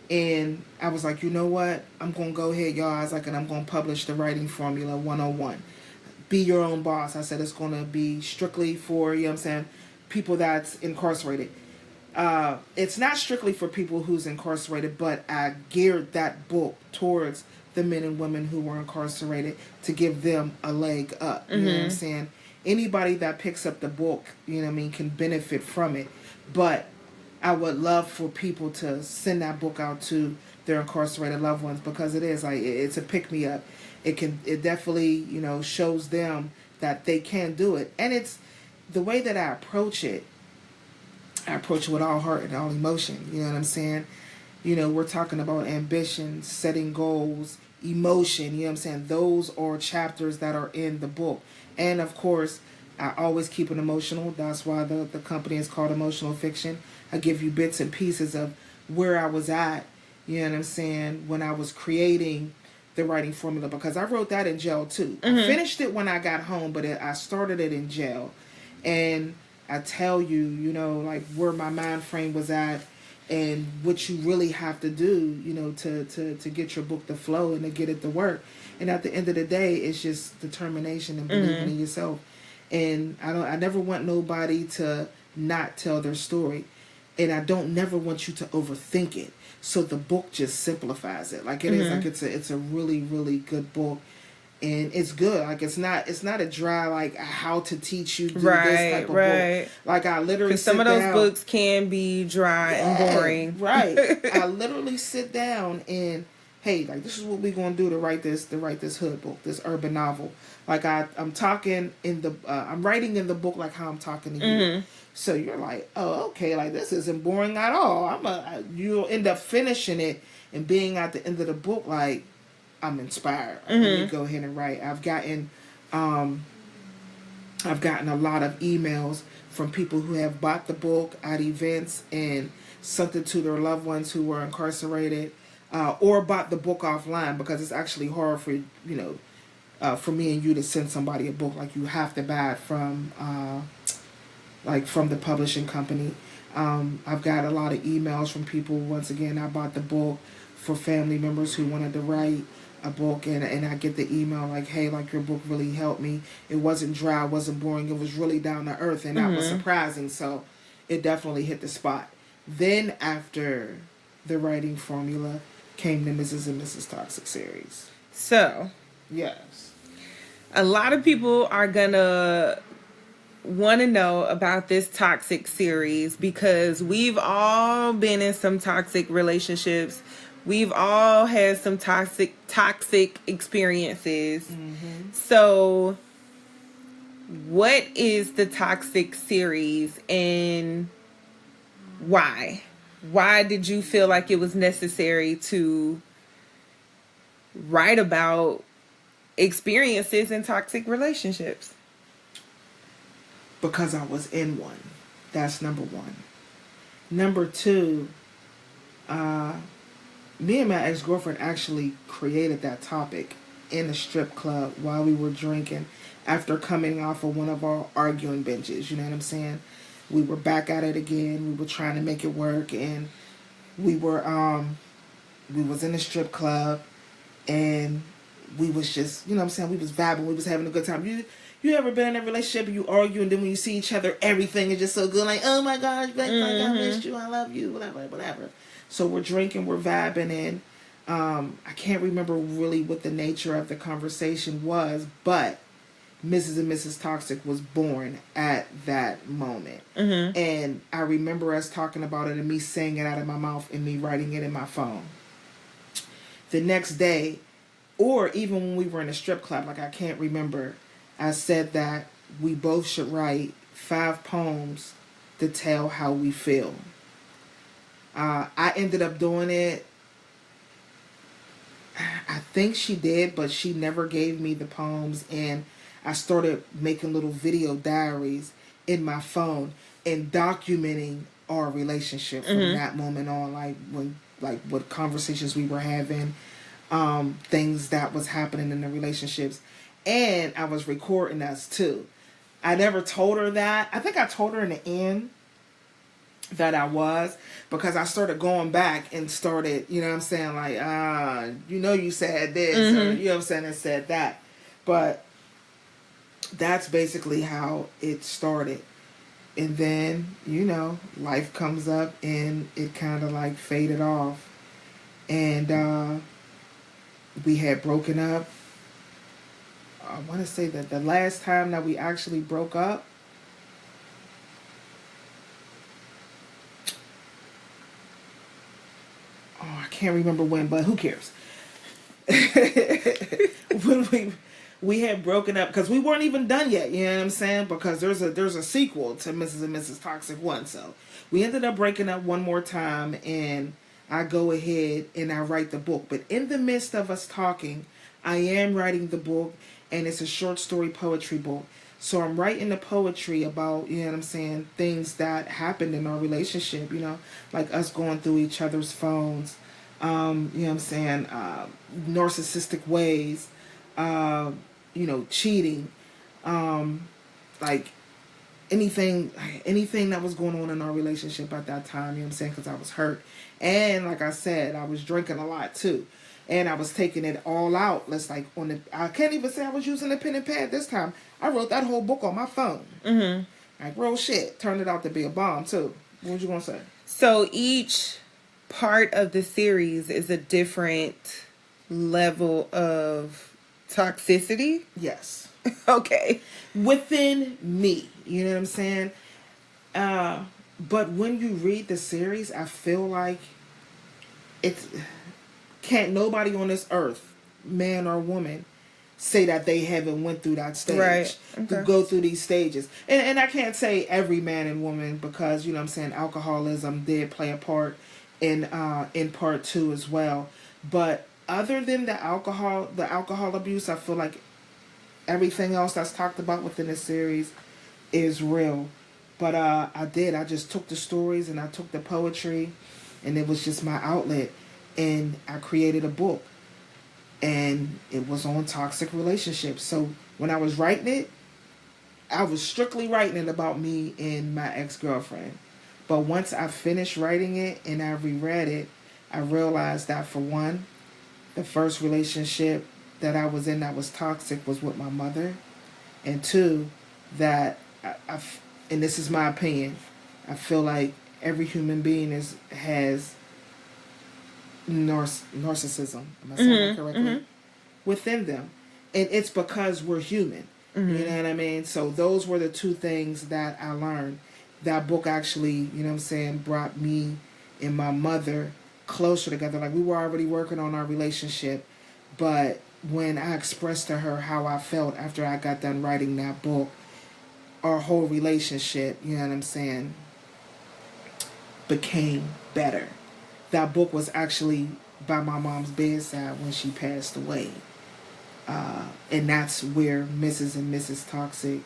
And I was like, you know what? I'm going to go ahead, y'all. I was like, and I'm going to publish the Writing Formula 101. Be your own boss. I said it's going to be strictly for, you know what I'm saying, people that's incarcerated. It's not strictly for people who's incarcerated, but I geared that book towards the men and women who were incarcerated to give them a leg up. You know what I'm saying? Anybody that picks up the book, you know what I mean, can benefit from it. But I would love for people to send that book out to their incarcerated loved ones because it is like it's a pick me up. It definitely, you know, shows them that they can do it. And it's the way that I approach it. I approach it with all heart and all emotion. You know what I'm saying? You know, we're talking about ambition, setting goals, emotion. You know what I'm saying? Those are chapters that are in the book. And of course, I always keep it emotional. That's why the company is called Emotional Fiction. I give you bits and pieces of where I was at, you know what I'm saying, when I was creating the writing formula, because I wrote that in jail too. I finished it when I got home, but I started it in jail. And I tell you, you know, like where my mind frame was at and what you really have to do, you know, to get your book to flow and to get it to work. And at the end of the day, it's just determination and believing in yourself. And I never want nobody to not tell their story. And I don't never want you to overthink it. So the book just simplifies it. Like it is like it's a really, really good book. And it's good. Like it's not a dry like how to teach you do this type of book. Like I literally because some of those books can be dry and boring. Right. I literally sit down and hey, like this is what we're gonna do to write this hood book, this urban novel. Like I'm talking in the I'm writing in the book like how I'm talking to you. So you're like, oh, okay, like this isn't boring at all. You'll end up finishing it and being at the end of the book like I'm inspired. Let me go ahead and write. I've gotten a lot of emails from people who have bought the book at events and sent it to their loved ones who were incarcerated, or bought the book offline because it's actually hard for for me and you to send somebody a book. Like you have to buy it from like from the publishing company. I've got a lot of emails from people. Once again, I bought the book for family members who wanted to write a book, and I get the email like, hey, like your book really helped me. It wasn't dry, it wasn't boring, it was really down to earth, and that was surprising. So it definitely hit the spot. Then after the writing formula came the Mrs. and Mrs. Toxic series. So, Yes. a lot of people are gonna want to know about this toxic series because we've all been in some toxic relationships. We've all had some toxic experiences. So, what is the toxic series and why? Why did you feel like it was necessary to write about experiences in toxic relationships? Because I was in one. That's number one. Number two, me and my ex-girlfriend actually created that topic in a strip club while we were drinking after coming off of one of our arguing benches. You know what I'm saying? We were back at it again. We were trying to make it work, and we was in a strip club, and we was just, you know what I'm saying, we was vibing, we was having a good time. You ever been in a relationship and you argue, and then when you see each other, everything is just so good, like, oh my gosh, like, I missed you, I love you, whatever. So we're drinking, we're vibing, and I can't remember really what the nature of the conversation was, but Mrs. and Mrs. Toxic was born at that moment. And I remember us talking about it and me saying it out of my mouth and me writing it in my phone. The next day, or even when we were in a strip club, like I can't remember, I said that we both should write 5 poems to tell how we feel. I ended up doing it. I think she did, but she never gave me the poems, and I started making little video diaries in my phone and documenting our relationship from that moment on, like what conversations we were having, things that was happening in the relationships, and I was recording us too. I never told her that. I think I told her in the end that I was, because I started going back and started, you know what I'm saying, like, you said this, or, you know what I'm saying, and said that. But that's basically how it started. And then, life comes up and it kind of like faded off. And we had broken up. I want to say that the last time that we actually broke up, I can't remember when, but who cares? When we had broken up, because we weren't even done yet, you know what I'm saying? Because there's a sequel to Mrs. and Mrs. Toxic 1. So we ended up breaking up one more time, and I go ahead and I write the book. But in the midst of us talking, I am writing the book, and it's a short story poetry book. So I'm writing the poetry about, you know what I'm saying, things that happened in our relationship, like us going through each other's phones, you know what I'm saying, narcissistic ways, cheating, like anything that was going on in our relationship at that time, you know what I'm saying, because I was hurt. And like I said, I was drinking a lot too. And I was taking it all out. I can't even say I was using a pen and pad this time. I wrote that whole book on my phone. Like real shit. Turned it out to be a bomb too. What was you gonna say? So each part of the series is a different level of toxicity? Yes. Okay. Within me. You know what I'm saying? But when you read the series, I feel like can't nobody on this earth, man or woman, say that they haven't went through that stage. Right. Okay. To go through these stages. And I can't say every man and woman, because, you know what I'm saying, alcoholism did play a part in part 2 as well. But other than the alcohol abuse, I feel like everything else that's talked about within the series is real. But I just took the stories and I took the poetry, and it was just my outlet. And I created a book, and it was on toxic relationships. So when I was writing it, I was strictly writing it about me and my ex-girlfriend. But once I finished writing it and I reread it, I realized that, for one, the first relationship that I was in that was toxic was with my mother. And two, that and this is my opinion, I feel like every human being has narcissism. Am I saying that correctly? Within them. And it's because we're human. You know what I mean? So those were the two things that I learned. That book actually, you know what I'm saying, brought me and my mother closer together. Like, we were already working on our relationship, but when I expressed to her how I felt after I got done writing that book, our whole relationship, you know what I'm saying, became better. That book was actually by my mom's bedside when she passed away. And that's where Mrs. and Mrs. Toxic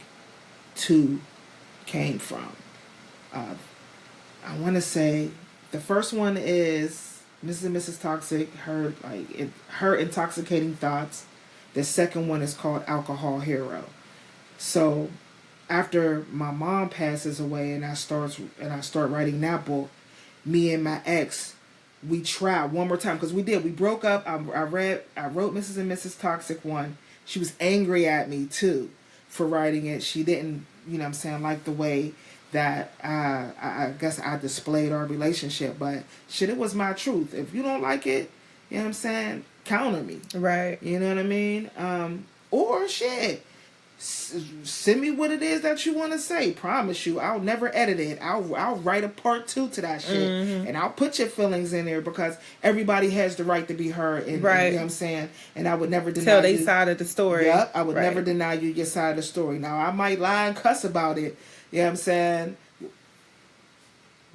2 came from. I want to say the first one is Mrs. and Mrs. Toxic, her intoxicating thoughts. The second one is called Alcohol Hero. So after my mom passes away and I start writing that book, me and my ex, we tried one more time, because we broke up. I wrote Mrs. and Mrs. Toxic 1. She was angry at me too for writing it. She didn't, you know what I'm saying, like the way that I guess I displayed our relationship, but shit, it was my truth. If you don't like it, you know what I'm saying, counter me. Right. You know what I mean? Or shit, send me what it is that you want to say. Promise you, I'll never edit it. I'll write a part 2 to that shit, and I'll put your feelings in there, because everybody has the right to be heard. And, right. And, you know what I'm saying? And I would never deny tell their side of the story. Yep, I would never deny you your side of the story. Now, I might lie and cuss about it. You know what I'm saying?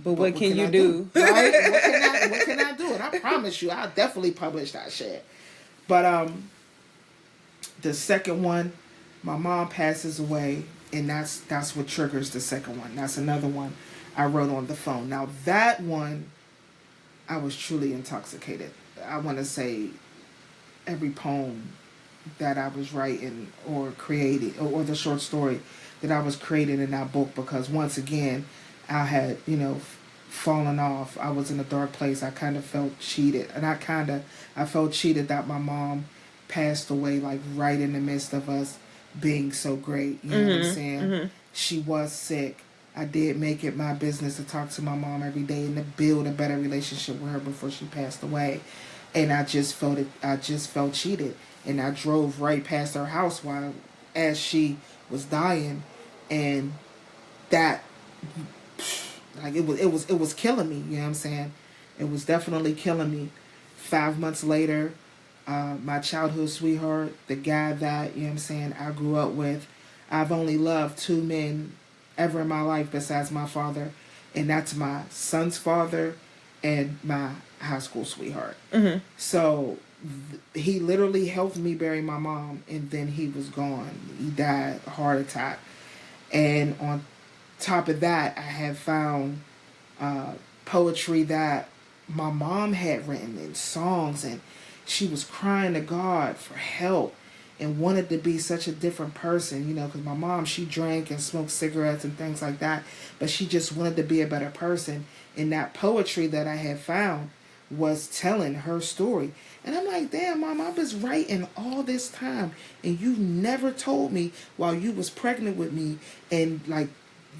But what can you do? Right? What can I do? And I promise you, I'll definitely publish that shit. But the second one, my mom passes away, and that's what triggers the second one. That's another one I wrote on the phone. Now, that one, I was truly intoxicated. I want to say every poem that I was writing or creating, or the short story that I was creating in that book, because once again, I had, fallen off. I was in a dark place. I kind of felt cheated. And I felt cheated that my mom passed away, like, right in the midst of us being so great. You know what I'm saying? She was sick. I did make it my business to talk to my mom every day and to build a better relationship with her before she passed away. And I just felt it. I just felt cheated. And I drove right past her house as she was dying, and that, like, it was killing me. You know what I'm saying? It was definitely killing me. 5 months later, my childhood sweetheart, the guy that, you know what I'm saying, I grew up with, I've only loved 2 men ever in my life besides my father, and that's my son's father and my high school sweetheart. So he literally helped me bury my mom, and then he was gone. He died, a heart attack. And on top of that, I had found poetry that my mom had written, and songs, and she was crying to God for help and wanted to be such a different person, because my mom, she drank and smoked cigarettes and things like that, but she just wanted to be a better person. And that poetry that I had found was telling her story. And I'm like, damn, Mom, I was writing all this time, and you never told me while you was pregnant with me, and, like,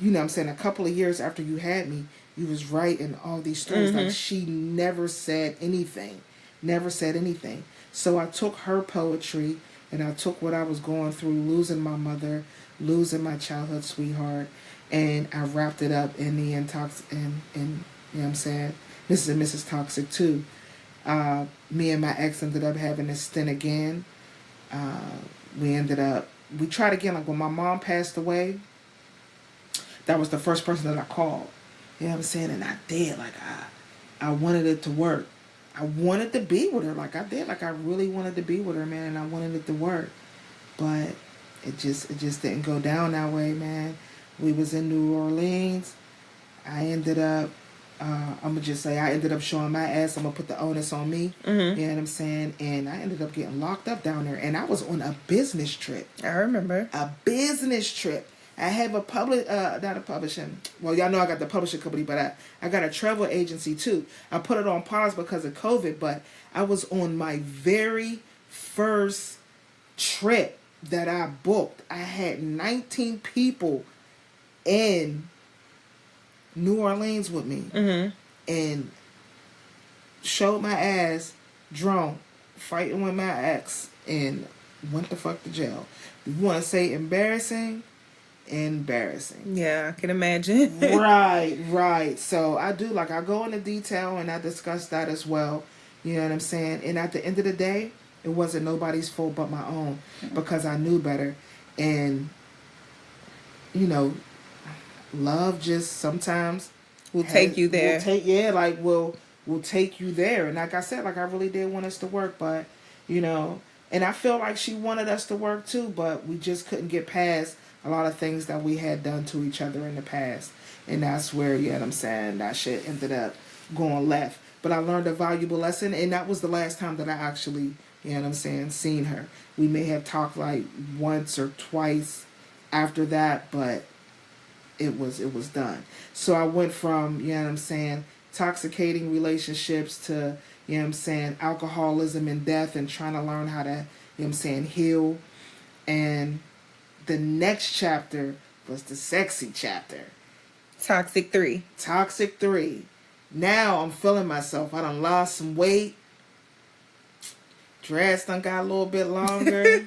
you know what I'm saying, a couple of years after you had me, you was writing all these stories. Like, she never said anything. Never said anything. So I took her poetry, and I took what I was going through, losing my mother, losing my childhood sweetheart, and I wrapped it up in the you know what I'm saying, Mrs. and Mrs. Toxic 2. Me and my ex ended up having a stint again. We tried again, like, when my mom passed away, that was the first person that I called. You know what I'm saying? And I did. Like, I wanted it to work. I wanted to be with her. Like, I did. Like, I really wanted to be with her, man. And I wanted it to work. But it just didn't go down that way, man. We was in New Orleans. I ended up, I'm going to just say, I ended up showing my ass. I'm going to put the onus on me. You know what I'm saying? And I ended up getting locked up down there. And I was on a business trip. I remember. A business trip. I have not a publishing. Well, y'all know I got the publishing company, but I got a travel agency too. I put it on pause because of COVID, but I was on my very first trip that I booked. I had 19 people in New Orleans with me, and showed my ass drunk, fighting with my ex, and went the fuck to jail. You want to say embarrassing? Embarrassing. Yeah, I can imagine. Right. So I do, like, I go into detail and I discuss that as well. You know what I'm saying? And at the end of the day, it wasn't nobody's fault but my own, because I knew better. And, you know, love just sometimes Will take you there. Will take you there. And like I said, like, I really did want us to work, but, you know, and I feel like she wanted us to work too, but we just couldn't get past a lot of things that we had done to each other in the past. And that's where, you know what I'm saying, that shit ended up going left. But I learned a valuable lesson, and that was the last time that I actually, you know what I'm saying, seen her. We may have talked like once or twice after that, but it was done. So I went from, you know what I'm saying, intoxicating relationships to, you know what I'm saying, alcoholism and death, and trying to learn how to, you know what I'm saying, heal. And the next chapter was the sexy chapter. Toxic 3. Toxic 3. Now I'm feeling myself. I done lost some weight. Dress done got a little bit longer.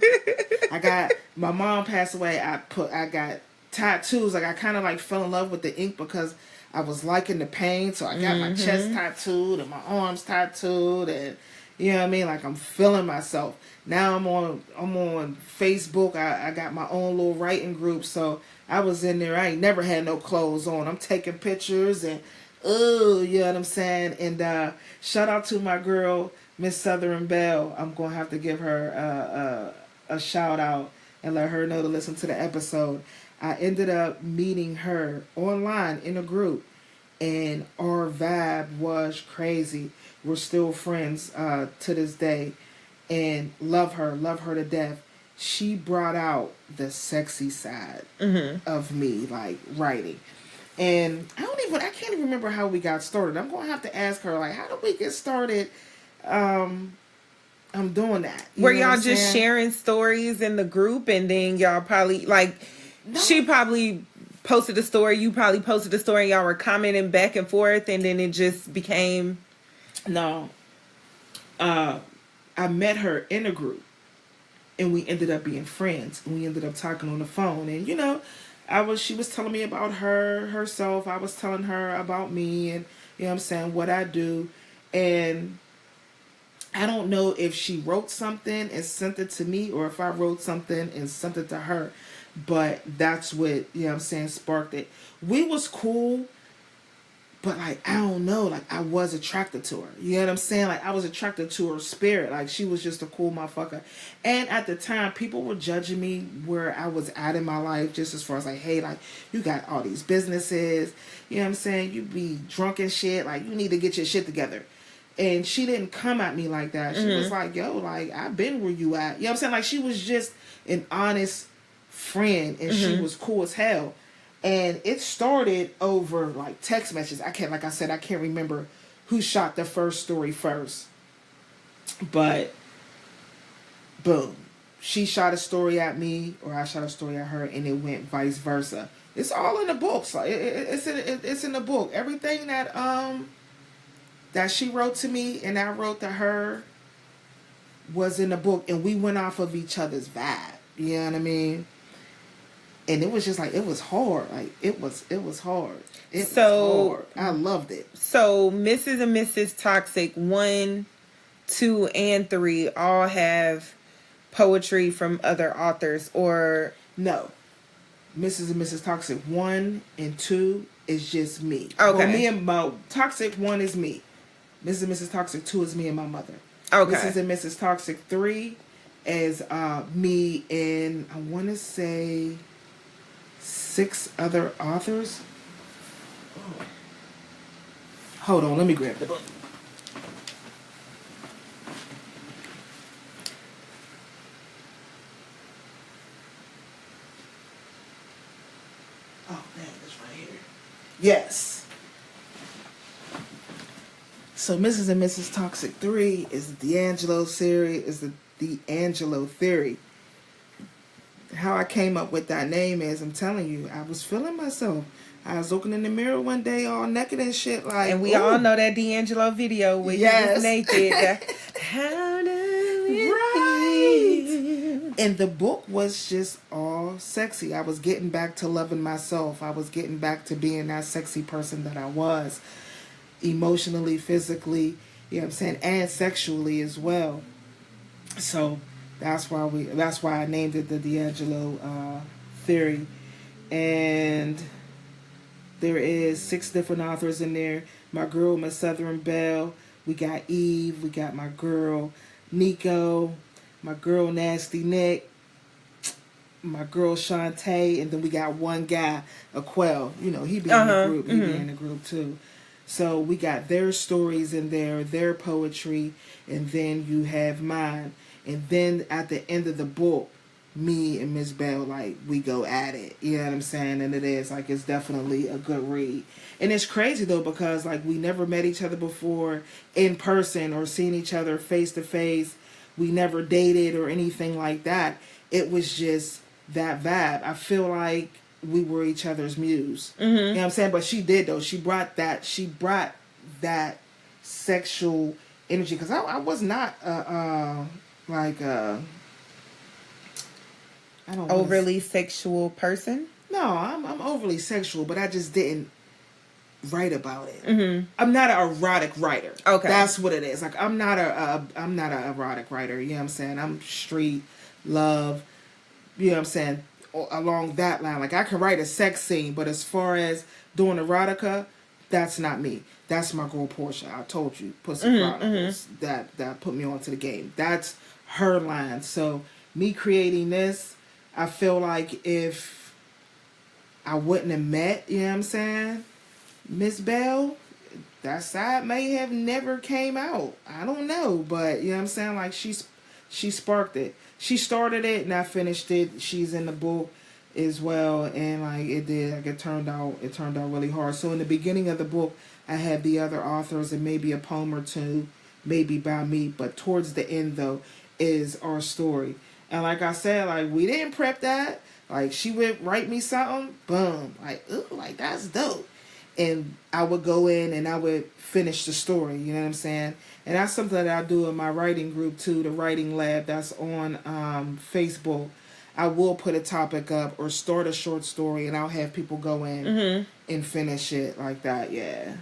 My mom passed away. I got tattoos. Like, I kind of like fell in love with the ink because I was liking the pain. So I got my chest tattooed and my arms tattooed, and you know what I mean? Like, I'm feeling myself. Now I'm on Facebook. I got my own little writing group. So I was in there. I ain't never had no clothes on. I'm taking pictures and you know what I'm saying? And shout out to my girl, Miss Southern Belle. I'm gonna have to give her a shout out and let her know to listen to the episode. I ended up meeting her online in a group, and our vibe was crazy. We're still friends to this day, and love her to death. She brought out the sexy side of me, like, writing. And I can't even remember how we got started. I'm going to have to ask her, like, how did we get started? I'm doing that. Were y'all just sharing stories in the group, and then y'all probably, like, she probably posted a story, you probably posted a story, and y'all were commenting back and forth, and then it just became... No. I met her in a group, and we ended up being friends, and we ended up talking on the phone. And, you know, she was telling me about herself. I was telling her about me, and, you know what I'm saying, what I do. And I don't know if she wrote something and sent it to me, or if I wrote something and sent it to her. But that's what, you know what I'm saying, sparked it. We was cool, but, like, I don't know, like, I was attracted to her. You know what I'm saying? Like, I was attracted to her spirit. Like, she was just a cool motherfucker. And at the time, people were judging me where I was at in my life, just as far as, like, hey, like, you got all these businesses. You know what I'm saying? You be drunk and shit. Like, you need to get your shit together. And she didn't come at me like that. She was like, yo, like, I've been where you at. You know what I'm saying? Like, she was just an honest friend, and she was cool as hell. And it started over, like, text messages. I can't remember who shot the first story first. But, boom. She shot a story at me, or I shot a story at her, and it went vice versa. It's all in the books. Like, it's in the book. Everything that she wrote to me and I wrote to her was in the book. And we went off of each other's vibe. You know what I mean? And it was just like, it was hard. Like, it was hard. It was hard. I loved it. So, Mrs. and Mrs. Toxic 1, 2, and 3 all have poetry from other authors, or... No. Mrs. and Mrs. Toxic 1 and 2 is just me. Okay. Well, me and my... Toxic 1 is me. Mrs. and Mrs. Toxic 2 is me and my mother. Okay. Mrs. and Mrs. Toxic 3 is me and, I want to say... 6 other authors. Oh. Hold on, let me grab the book. Yes. So Mrs. and Mrs. Toxic 3 is the D'Angelo series, is the D'Angelo theory. How I came up with that name is, I'm telling you, I was feeling myself. I was looking in the mirror one day all naked and shit like, And we ooh. all know that D'Angelo video where Yes. he was naked. How do we feel? And the book was just all sexy. I was getting back to loving myself. I was getting back to being that sexy person that I was. Emotionally, physically, you know what I'm saying, and sexually as well. So that's why I named it the D'Angelo theory. And there is 6 different authors in there. My girl, Miss Southern Belle. We got Eve. We got my girl, Nico. My girl, Nasty Nick. My girl, Shantae. And then we got one guy, Aquel. You know, he be in the group. He be in the group too. So we got their stories in there, their poetry, and then you have mine. And then at the end of the book, me and Miss Bell, like, we go at it. You know what I'm saying? And it is, like, it's definitely a good read. And it's crazy, though, because, like, we never met each other before in person or seen each other face to face. We never dated or anything like that. It was just that vibe. I feel like we were each other's muse. You know what I'm saying? But she did, though. She brought that sexual energy. Because I was not, I don't Overly sexual person? No, I'm overly sexual, but I just didn't write about it. I'm not an erotic writer. Okay. That's what it is. Like, I'm not an erotic writer. You know what I'm saying? I'm street, love, you know what I'm saying? Along that line. Like, I can write a sex scene, but as far as doing erotica, that's not me. That's my girl Portia. I told you, Pussy Chronicles. That put me onto the game. That's her line. So me creating this, I feel like if I wouldn't have met, you know what I'm saying, Miss Bell, that side may have never came out. I don't know, but you know what I'm saying? Like, she sparked it. She started it and I finished it. She's in the book as well, and like it did, like it turned out really hard. So in the beginning of the book, I had the other authors and maybe a poem or two, maybe by me, but towards the end though is our story. And like I said, like, we didn't prep that. Like, she would write me something, boom, like, ooh, like, that's dope. And I would go in and I would finish the story, you know what I'm saying? And that's something that I do in my writing group too, the writing lab that's on Facebook. I will put a topic up or start a short story and I'll have people go in and finish it like that, yeah.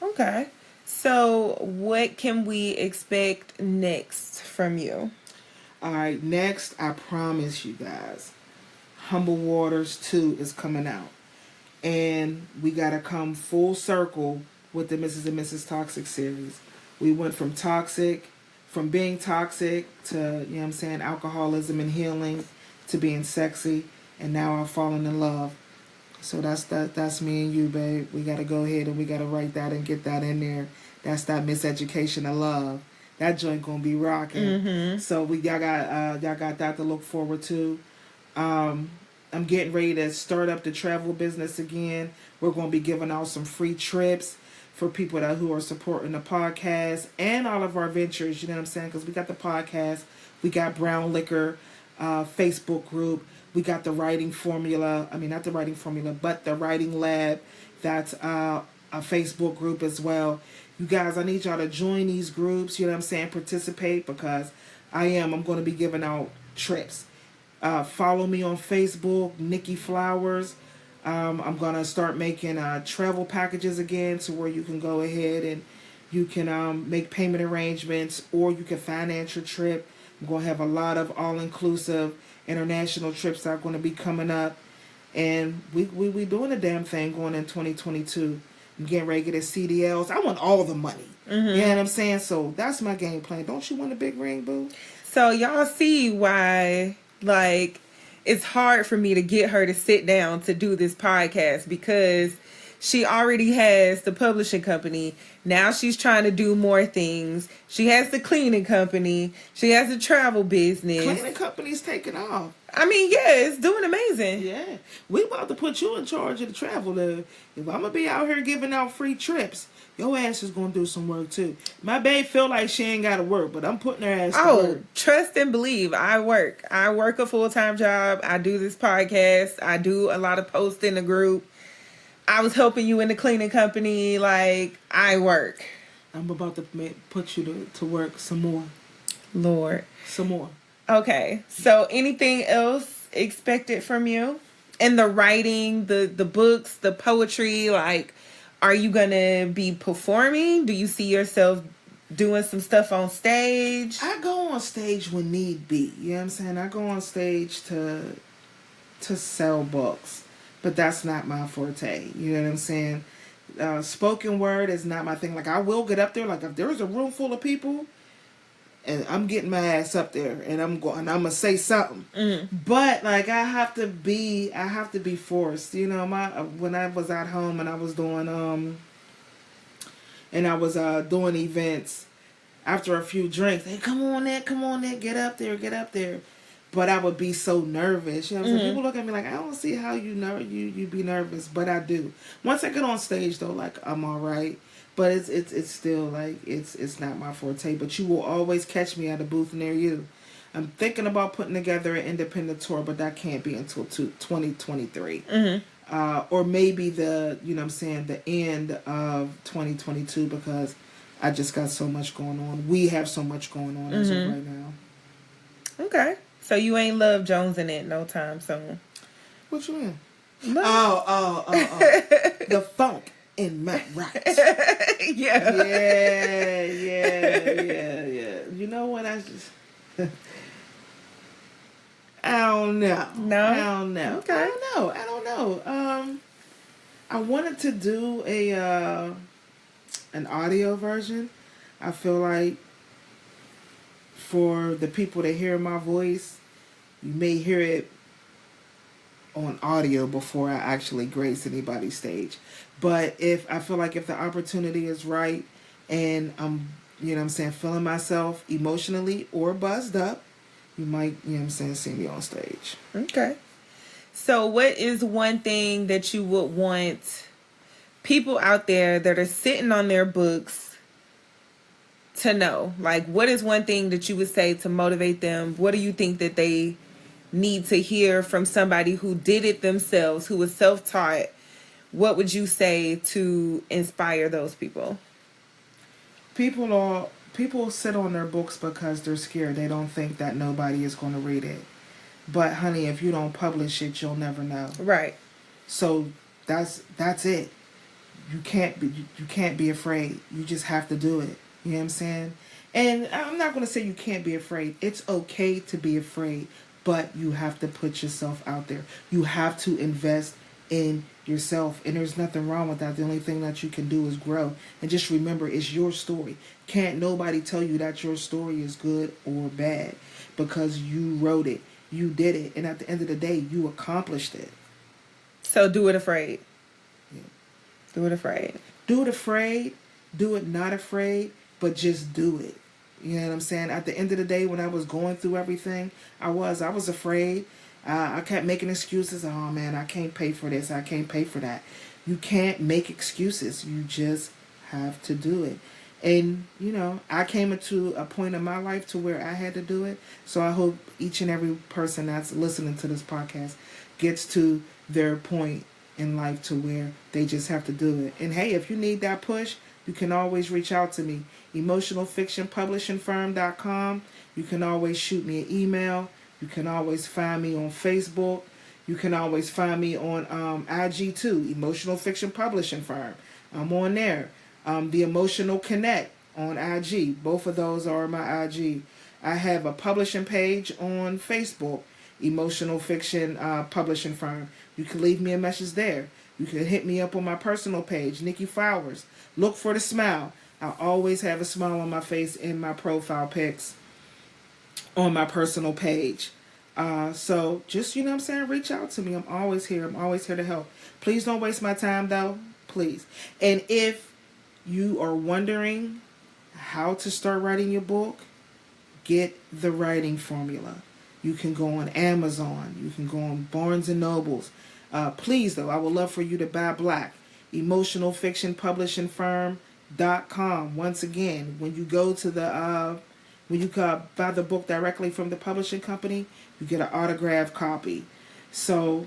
Okay. So what can we expect next from you? All right, next, I promise you guys, Humble Waters 2 is coming out. And we got to come full circle with the Mrs. and Mrs. Toxic series. We went from being toxic to, you know what I'm saying, alcoholism and healing, to being sexy, and now I'm falling in love. So that's me and you, babe. We got to go ahead and we got to write that and get that in there. That's that miseducation of love. That joint gonna be rocking. So y'all got that to look forward to. I'm getting ready to start up the travel business again. We're gonna be giving out some free trips for people who are supporting the podcast and all of our ventures. You know what I'm saying? Because we got the podcast, we got Brown Liquor Facebook group, we got the writing formula. I mean, not the writing formula, but the writing lab. That's a Facebook group as well. You guys, I need y'all to join these groups, you know what I'm saying, participate, because I'm going to be giving out trips. Follow me on Facebook, Nikki Flowers. I'm going to start making travel packages again, to where you can go ahead and you can make payment arrangements, or you can finance your trip. I'm going to have a lot of all-inclusive international trips that are going to be coming up. And we doing a damn thing going in 2022. I'm getting ready to get CDLs. I want all the money. You know what I'm saying? So that's my game plan. Don't you want a big ring, boo? So y'all see why, like, it's hard for me to get her to sit down to do this podcast, because she already has the publishing company. Now she's trying to do more things. She has the cleaning company. She has a travel business. Cleaning company's taking off. I mean, yeah, it's doing amazing. Yeah. We about to put you in charge of the travel. If I'm going to be out here giving out free trips, your ass is going to do some work too. My babe feel like she ain't got to work, but I'm putting her ass to work. Trust and believe. I work a full-time job. I do this podcast. I do a lot of posts in the group. I was helping you in the cleaning company. Like, I work. I'm about to put you to work some more. Lord. Some more. Okay. So anything else expected from you? And the writing, the books, the poetry, like, are you going to be performing? Do you see yourself doing some stuff on stage? I go on stage when need be. You know what I'm saying? I go on stage to sell books. But that's not my forte. You know what I'm saying? Spoken word is not my thing. Like, I will get up there. Like, if there's a room full of people, and I'm getting my ass up there, and I'm gonna say something. Mm-hmm. But like, I have to be forced. You know, when I was at home and I was doing doing events. After a few drinks, hey, come on there, get up there. But I would be so nervous. You know what I'm saying? People look at me like, I don't see how you be nervous, but I do. Once I get on stage though, like, I'm all right. But it's still like it's not my forte. But you will always catch me at a booth near you. I'm thinking about putting together an independent tour, but that can't be until 2023. Or maybe the end of 2022, because I just got so much going on. We have so much going on as of right now. Okay. So you ain't Love Jones in it no time soon. What you mean? No. Oh. The funk in my right. Yeah. You know what? I don't know. No? I don't know. Okay. I don't know. I wanted to do an audio version. I feel like for the people that hear my voice, you may hear it on audio before I actually grace anybody's stage. But if I feel like if the opportunity is right and I'm, feeling myself emotionally or buzzed up, you might, see me on stage. Okay. So what is one thing that you would want people out there that are sitting on their books to know? Like, what is one thing that you would say to motivate them? What do you think that they need to hear from somebody who did it themselves, who was self-taught? What would you say to inspire those people? People sit on their books because they're scared. They don't think that nobody is going to read it. But honey, if you don't publish it, you'll never know. Right. So that's it. You can't be afraid. You just have to do it. You know what I'm saying? And I'm not going to say you can't be afraid. It's okay to be afraid, but you have to put yourself out there. You have to invest in yourself, and there's nothing wrong with that. The only thing that you can do is grow. And just remember, it's your story. Can't nobody tell you that your story is good or bad, because you wrote it, you did it, and at the end of the day, you accomplished it. So do it afraid. Yeah. Do it afraid. Do it afraid. Do it not afraid, but just do it. You know what I'm saying? At the end of the day, when I was going through everything, I was afraid. I kept making excuses. Oh man, I can't pay for this. I can't pay for that. You can't make excuses. You just have to do it. And, I came into a point in my life to where I had to do it. So I hope each and every person that's listening to this podcast gets to their point in life to where they just have to do it. And hey, if you need that push, you can always reach out to me. emotionalfictionpublishingfirm.com. You can always shoot me an email. You can always find me on Facebook. You can always find me on IG too, Emotional Fiction Publishing Firm. I'm on there. The Emotional Connect on IG. Both of those are my IG. I have a publishing page on Facebook, Emotional Fiction Publishing Firm. You can leave me a message there. You can hit me up on my personal page, Nikki Flowers. Look for the smile. I always have a smile on my face in my profile pics on my personal page. So just, reach out to me. I'm always here. I'm always here to help. Please don't waste my time, though. Please. And if you are wondering how to start writing your book, get the writing formula. You can go on Amazon. You can go on Barnes and Nobles. Please, though, I would love for you to buy Black. Emotional Fiction Publishing Firm.com. Once again, when you go to when you buy the book directly from the publishing company, you get an autographed copy. So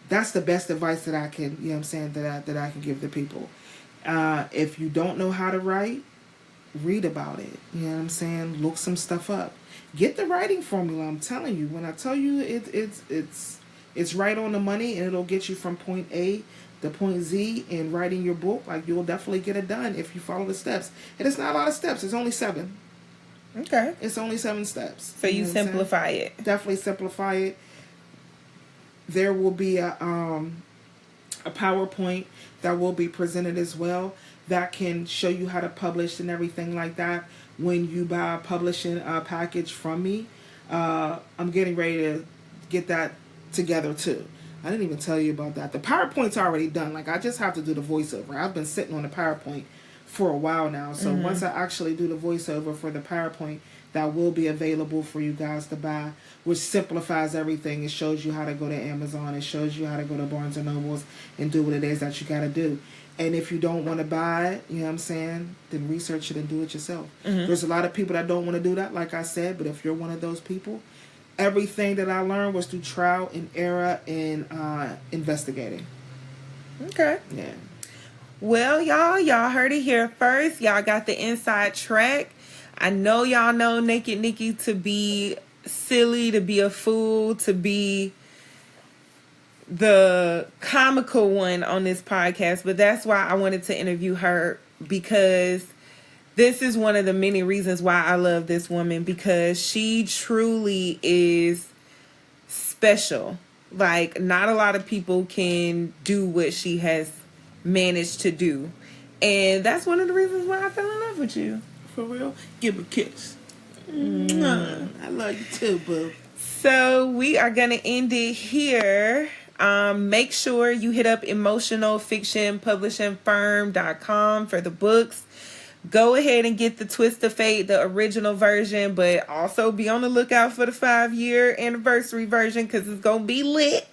that's the best advice that I can, that I can give the people. If you don't know how to write, read about it. You know what I'm saying? Look some stuff up. Get the writing formula. I'm telling you, when I tell you it's right on the money, and it'll get you from point A to point Z in writing your book. Like, you'll definitely get it done if you follow the steps. And it's not a lot of steps. It's only 7. Okay. It's only 7 steps. So you simplify it. Definitely simplify it. There will be a PowerPoint that will be presented as well that can show you how to publish and everything like that when you buy a publishing package from me. I'm getting ready to get that together too. I didn't even tell you about that. The PowerPoint's already done. Like, I just have to do the voiceover. I've been sitting on the PowerPoint for a while now. So once I actually do the voiceover for the PowerPoint, that will be available for you guys to buy, which simplifies everything. It shows you how to go to Amazon. It shows you how to go to Barnes and Nobles and do what it is that you got to do. And if you don't want to buy it, you know what I'm saying, then research it and do it yourself. There's a lot of people that don't want to do that, like I said, but if you're one of those people, everything that I learned was through trial and error and investigating. Okay. Yeah. Well, y'all heard it here first. Y'all got the inside track. I know y'all know Naked Nikki to be silly, to be a fool, to be the comical one on this podcast, but that's why I wanted to interview her, because this is one of the many reasons why I love this woman, because she truly is special. Like, not a lot of people can do what she has managed to do, and that's one of the reasons why I fell in love with you. For real? Give me a kiss. I love you too, boo. So we are going to end it here. Make sure you hit up emotionalfictionpublishingfirm.com for the books. Go ahead and get the Twist of Fate, the original version, but also be on the lookout for the 5-year anniversary version, because it's going to be lit.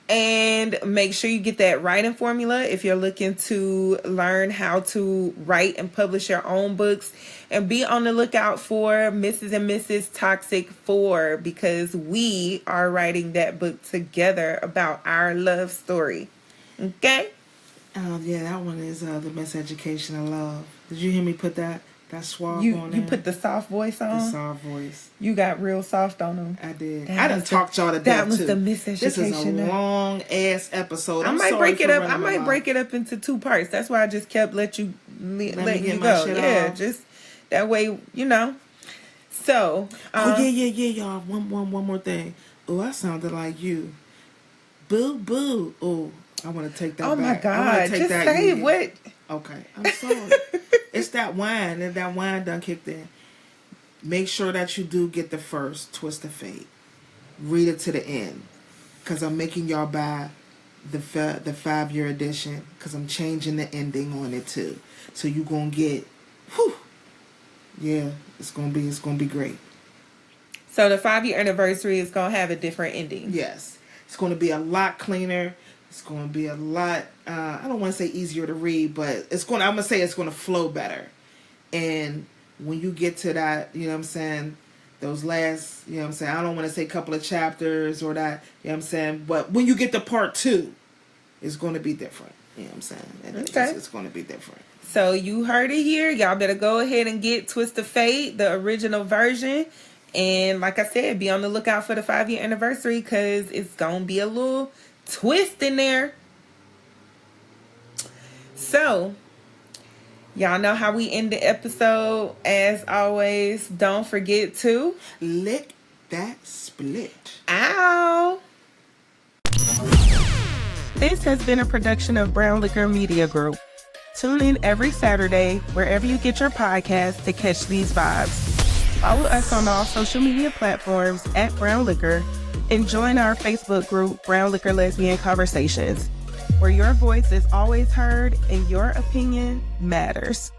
And make sure you get that writing formula if you're looking to learn how to write and publish your own books. And be on the lookout for Mrs. and Mrs. Toxic 4, because we are writing that book together about our love story. Okay? Yeah, that one is the Miseducation of Love. Did you hear me put that suave on there? You put the soft voice on? The soft voice. You got real soft on them. I did. I done talked y'all to death, That was too. the Miseducation. This is a long ass episode. I might break it up into 2 parts. That's why I just kept let you go. Yeah, off. Just that way, you know. So, yeah, y'all. One more thing. Oh, I sounded like you. Boo, boo. Oh, I want to take that oh back. my God, just say what? Okay, I'm sorry. It's that wine, and that wine done kicked in. Make sure that you do get the first Twist of Fate. Read it to the end, because I'm making y'all buy the 5-year edition, because I'm changing the ending on it too. So you gonna get, yeah, it's gonna be great. So the 5-year anniversary is gonna have a different ending. Yes, it's gonna be a lot cleaner. It's going to be a lot, I don't want to say easier to read, but I'm going to say it's going to flow better. And when you get to that, you know what I'm saying, those last, you know what I'm saying, I don't want to say couple of chapters or that, you know what I'm saying, but when you get to part 2, it's going to be different. You know what I'm saying? Okay. It's going to be different. So you heard it here. Y'all better go ahead and get Twist of Fate, the original version. And like I said, be on the lookout for the 5-year anniversary, because it's going to be a little twist in there. So y'all know how we end the episode. As always, don't forget to lick that split. Ow. This has been a production of Brown Liquor Media Group. Tune in every Saturday wherever you get your podcasts to catch these vibes. Follow us on all social media platforms at Brown Liquor, and join our Facebook group, Brown Liquor Lesbian Conversations. where your voice is always heard and your opinion matters.